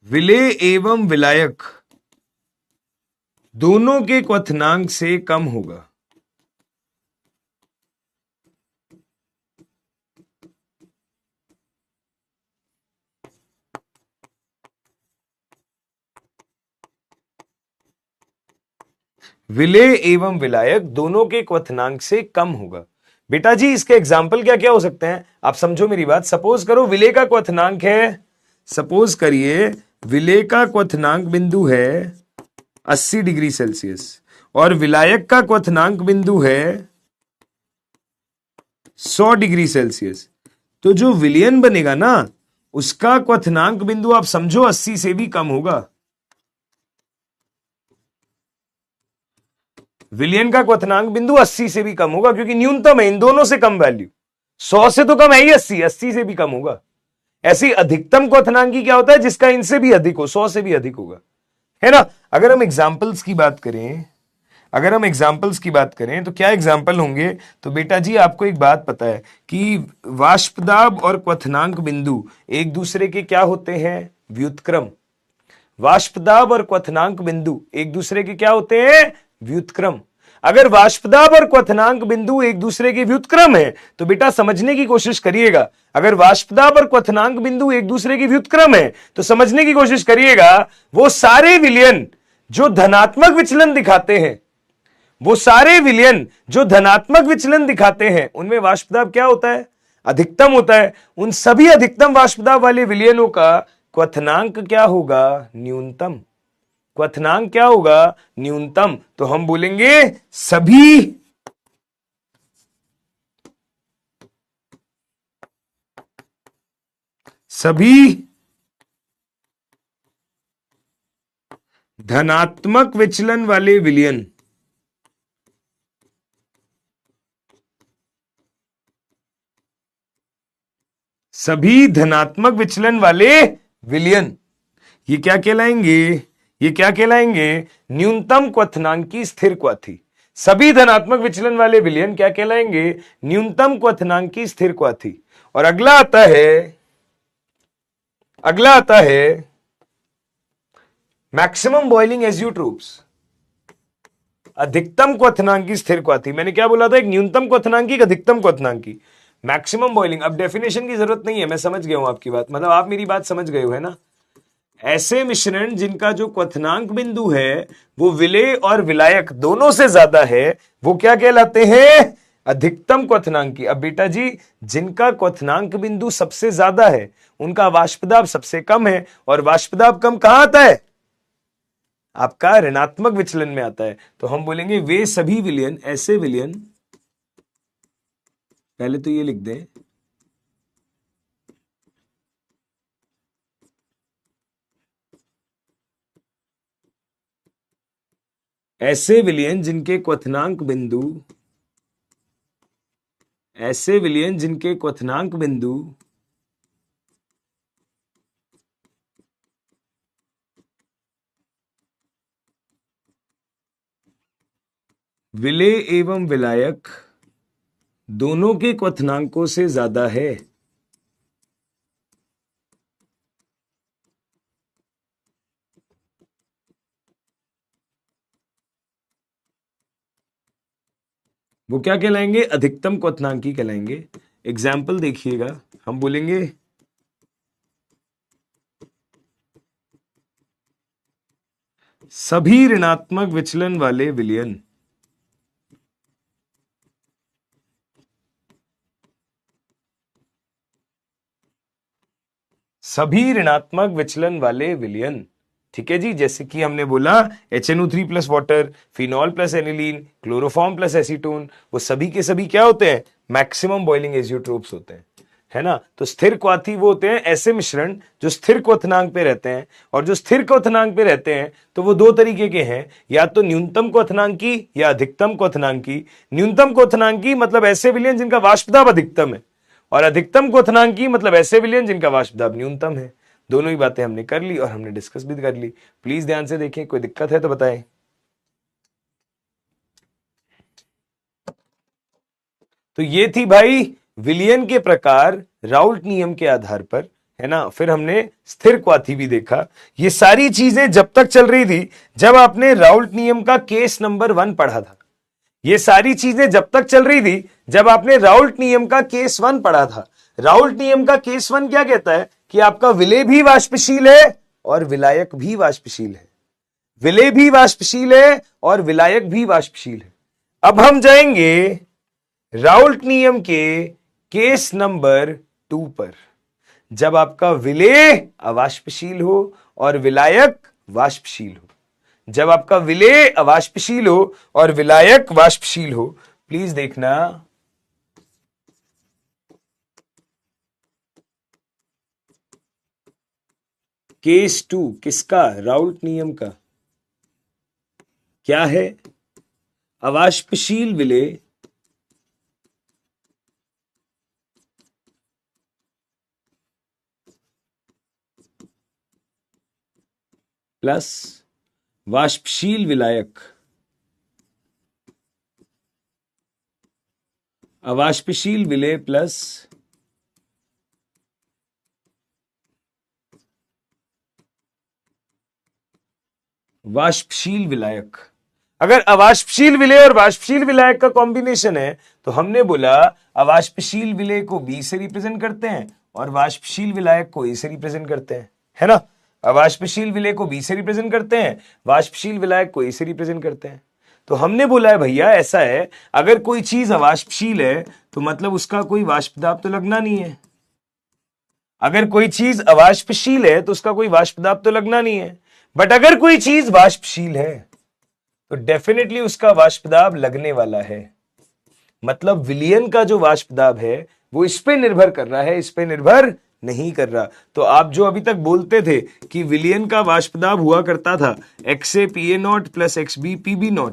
विलेय एवं विलायक दोनों के क्वथनांक से कम होगा। विलेय एवं विलायक दोनों के क्वथनांक से कम होगा। बेटा जी इसके एग्जाम्पल क्या क्या हो सकते हैं, आप समझो मेरी बात। सपोज करो विलेय का क्वथनांक है, सपोज करिए विलेय का क्वथनांक बिंदु है 80 डिग्री सेल्सियस और विलायक का क्वथनांक बिंदु है 100 डिग्री सेल्सियस। तो जो विलयन बनेगा ना, उसका क्वथनांक बिंदु आप समझो 80 से भी कम होगा। विलयन का क्वथनांक बिंदु 80 से भी कम होगा, क्योंकि न्यूनतम है इन दोनों से कम वैल्यू। 100 से तो कम है ही 80, 80 से भी कम होगा। ऐसी अधिकतम क्वथनांकी क्या होता है, जिसका इनसे भी अधिक हो, 100 से भी अधिक होगा, है ना। अगर हम एग्जाम्पल्स की बात करें तो क्या एग्जाम्पल होंगे, तो बेटा जी आपको एक बात पता है कि वाष्पदाब और क्वथनांक बिंदु एक दूसरे के क्या होते हैं, व्युत्क्रम। वाष्पदाब और क्वथनांक बिंदु एक दूसरे के क्या होते हैं, व्युत्क्रम। अगर वाष्पदाब और क्वथनांक बिंदु एक दूसरे के व्युत्क्रम है, तो बेटा समझने की कोशिश करिएगा, अगर वाष्पदाब और क्वथनांक बिंदु एक दूसरे के व्युत्क्रम है तो समझने की कोशिश करिएगा, वो सारे विलयन जो धनात्मक विचलन दिखाते हैं, वो सारे विलयन जो धनात्मक विचलन दिखाते हैं, उनमें वाष्पदाब क्या होता है, अधिकतम होता है। उन सभी अधिकतम वाष्पदाब वाले विलयनों का क्वथनांक क्या होगा, न्यूनतम। क्वथनांक क्या होगा, न्यूनतम। तो हम बोलेंगे सभी धनात्मक विचलन वाले विलयन सभी धनात्मक विचलन वाले विलयन ये क्या कहलाएंगे, ये क्या कहलाएंगे, न्यूनतम क्वथनांकी स्थिर क्वाथी। सभी धनात्मक विचलन वाले विलयन क्या कहलाएंगे, न्यूनतम क्वथनांकी स्थिर क्वाथी। और अगला आता है मैक्सिमम बॉइलिंग एजियोट्रोप्स, अधिकतम क्वथनांकी स्थिर क्वाथी। मैंने क्या बोला था, एक न्यूनतम क्वथनांकी, एक अधिकतम क्वथनांकी। मैक्सिमम बॉइलिंग, अब डेफिनेशन की जरूरत नहीं है, मैं समझ गया हूं आपकी बात, मतलब आप मेरी बात समझ गए हो, है ना। ऐसे मिश्रण जिनका जो क्वथनांक बिंदु है वो विलेय और विलायक दोनों से ज्यादा है, वो क्या कहलाते हैं, अधिकतम क्वथनांकी। अब बेटा जी जिनका क्वथनांक बिंदु सबसे ज्यादा है उनका वाष्पदाब सबसे कम है, और वाष्पदाब कम कहां आता है, आपका ऋणात्मक विचलन में आता है। तो हम बोलेंगे वे सभी विलयन, ऐसे विलयन, पहले तो ये लिख दें, ऐसे विलयन जिनके क्वथनांक बिंदु ऐसे विलयन जिनके क्वथनांक बिंदु विलेय एवं विलायक दोनों के क्वथनांकों से ज्यादा है। वो क्या कहलाएंगे? अधिकतम क्वथनांकी कहलाएंगे। एग्जाम्पल देखिएगा, हम बोलेंगे सभी ऋणात्मक विचलन वाले विलयन सभी ऋणात्मक विचलन वाले विलयन, ठीक है जी। जैसे कि हमने बोला HNO3 plus water, phenol plus aniline, chloroform plus acetone, वो सभी के सभी क्या होते हैं? मैक्सिमम बॉइलिंग एजियोट्रोप्स होते हैं, है ना। तो स्थिर क्वाथी वो होते हैं ऐसे मिश्रण जो स्थिर क्वथनांक पे रहते हैं, और जो स्थिर क्वथनांक पे रहते हैं तो वो दो तरीके के हैं, या तो न्यूनतम क्वथनांकी या अधिकतम क्वथनांकी। न्यूनतम क्वथनांकी मतलब ऐसे विलयन जिनका वाष्पदाब अधिकतम है, और अधिकतम क्वथनांकी मतलब ऐसे विलयन जिनका वाष्पदाब न्यूनतम है। दोनों ही बातें हमने कर ली और हमने डिस्कस भी कर ली। प्लीज ध्यान से देखें, कोई दिक्कत है तो बताएं। तो ये थी भाई विलयन के प्रकार राउल्ट नियम के आधार पर, है ना। फिर हमने स्थिर क्वाथी भी देखा। ये सारी चीजें जब तक चल रही थी जब आपने राउल्ट नियम का केस नंबर 1 पढ़ा था। ये सारी चीजें जब तक चल रही थी जब आपने राउल्ट नियम का केस 1 पढ़ा था। राउल्ट नियम का केस 1 क्या कहता है कि आपका विलेय भी वाष्पशील है और विलायक भी वाष्पशील है। विलेय भी वाष्पशील है और विलायक भी वाष्पशील है। अब हम जाएंगे राउल्ट नियम के केस नंबर 2 पर, जब आपका विलेय अवाष्पशील हो और विलायक वाष्पशील हो। जब आपका विलेय अवाष्पशील हो और विलायक वाष्पशील हो, प्लीज देखना केस 2 किसका? राउल्ट नियम का। क्या है? अवाष्पशील विलेय प्लस वाष्पशील विलायक। अवाष्पशील विलेय प्लस वाष्पशील विलायक। अगर अवाष्पशील विलेय और वाष्पशील विलायक का कॉम्बिनेशन है तो हमने बोला अवाष्पशील विलेय को बी से रिप्रेजेंट करते हैं और वाष्पशील विलायक को ए से रिप्रेजेंट करते हैं, है ना। अवाष्पशील विलेय को बी से रिप्रेजेंट करते हैं, वाष्पशील विलायक को ए से रिप्रेजेंट करते हैं। तो हमने बोला है भैया ऐसा है, अगर कोई चीज अवाष्पशील है तो मतलब उसका कोई वाष्पदाब तो लगना नहीं है। अगर कोई चीज अवाष्पशील है तो उसका कोई वाष्पदाब तो लगना नहीं है। बट अगर कोई चीज वाष्पशील है तो डेफिनेटली उसका वाष्पदाब लगने वाला है। मतलब विलयन का जो वाष्पदाब है वो इस पे निर्भर कर रहा है, इस पे निर्भर नहीं कर रहा। तो आप जो अभी तक बोलते थे कि विलयन का वाष्पदाब हुआ करता था XA PA0 plus XB PB0,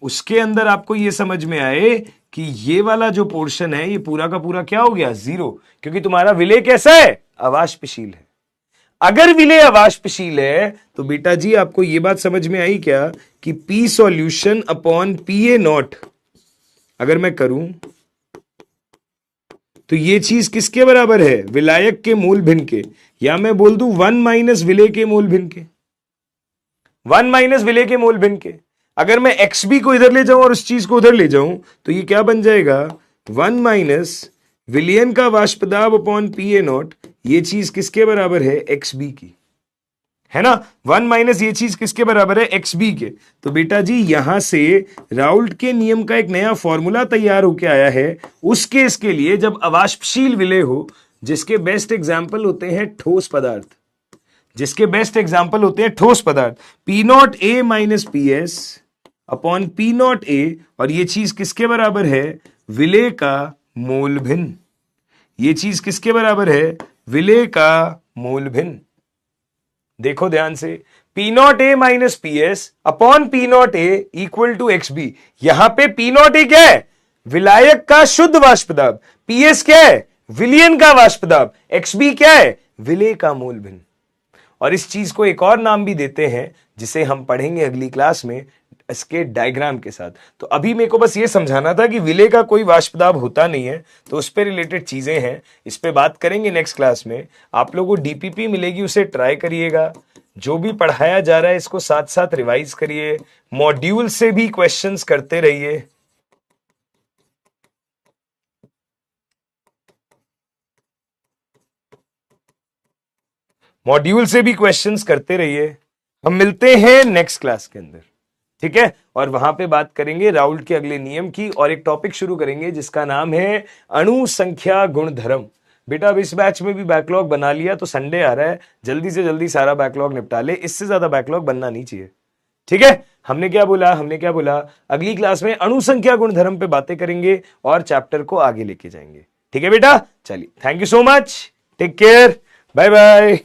उसके अंदर आपको ये समझ में आए कि ये वाला जो पोर्शन है ये पूरा का पूरा क्या हो गया? 0, क्योंकि तुम्हारा विलेय कैसा है? अवाष्पशील है। अगर विलेय अवाष्पशील है तो बेटा जी आपको ये बात समझ में आई क्या कि P सॉल्यूशन अपॉन PA0 अगर मैं करूं तो ये चीज किसके बराबर है? विलायक के मूल भिन्न के, या मैं बोल दूं 1 माइनस विलेय के मूल भिन्न के। 1 माइनस विलेय के मूल भिन्न के। अगर मैं XB को इधर ले जाऊं और उस चीज को उधर ले जाऊं तो ये क्या बन जाएगा? 1 माइनस विलयन का वाष्पदाब अपॉन PA0। ये चीज किसके बराबर है? XB की, है ना। 1 माइनस ये चीज किसके बराबर है? XB के। तो बेटा जी यहां से राउल्ट के नियम का एक नया फॉर्मूला तैयार होकर आया है उस केस के लिए जब अवाष्पशील विलेय हो, जिसके बेस्ट एग्जाम्पल होते हैं ठोस पदार्थ। जिसके बेस्ट एग्जाम्पल होते हैं ठोस पदार्थ। P0A minus PS upon P0A, और ये चीज किसके बराबर है? विलेय का मोल भिन्न। ये चीज किसके बराबर है? विलेय का मोल भिन्न। देखो ध्यान से, P0A minus PS upon P0A equal to XB। यहां पे P0A क्या है? विलायक का शुद्ध वाष्प दाब, पीएस क्या है, विलयन का वाष्प दाब, एक्सबी क्या है, विलेय का मोल भिन्न। और इस चीज को एक और नाम भी देते हैं जिसे हम पढ़ेंगे अगली क्लास में इसके डायग्राम के साथ। तो अभी मेरे को बस ये समझाना था कि विलेय का कोई वाष्प दाब होता नहीं है, तो उस पे रिलेटेड चीजें हैं, इस पे बात करेंगे नेक्स्ट क्लास में। आप लोगों को डीपीपी मिलेगी, उसे ट्राई करिएगा। जो भी पढ़ाया जा रहा है इसको साथ साथ रिवाइज करिए, मॉड्यूल से भी क्वेश्चंस करते रहिए। मॉड्यूल से भी क्वेश्चंस करते रहिए। हम मिलते हैं नेक्स्ट क्लास के अंदर, ठीक है? और वहां पे बात करेंगे राउल्ट के अगले नियम की, और एक टॉपिक शुरू करेंगे जिसका नाम है अणु संख्या गुणधर्म। बेटा अब इस बैच में भी बैकलॉग बना लिया, तो संडे आ रहा है, जल्दी से जल्दी सारा बैकलॉग निपटा ले, इससे ज्यादा बैकलॉग बनना नहीं चाहिए, ठीक है? हमने क्या बोला, अगली क्लास में अणु संख्या गुणधर्म पे बातें करेंगे और चैप्टर को आगे लेके जाएंगे, ठीक है बेटा? चलिए, thank you so much, take care, bye bye.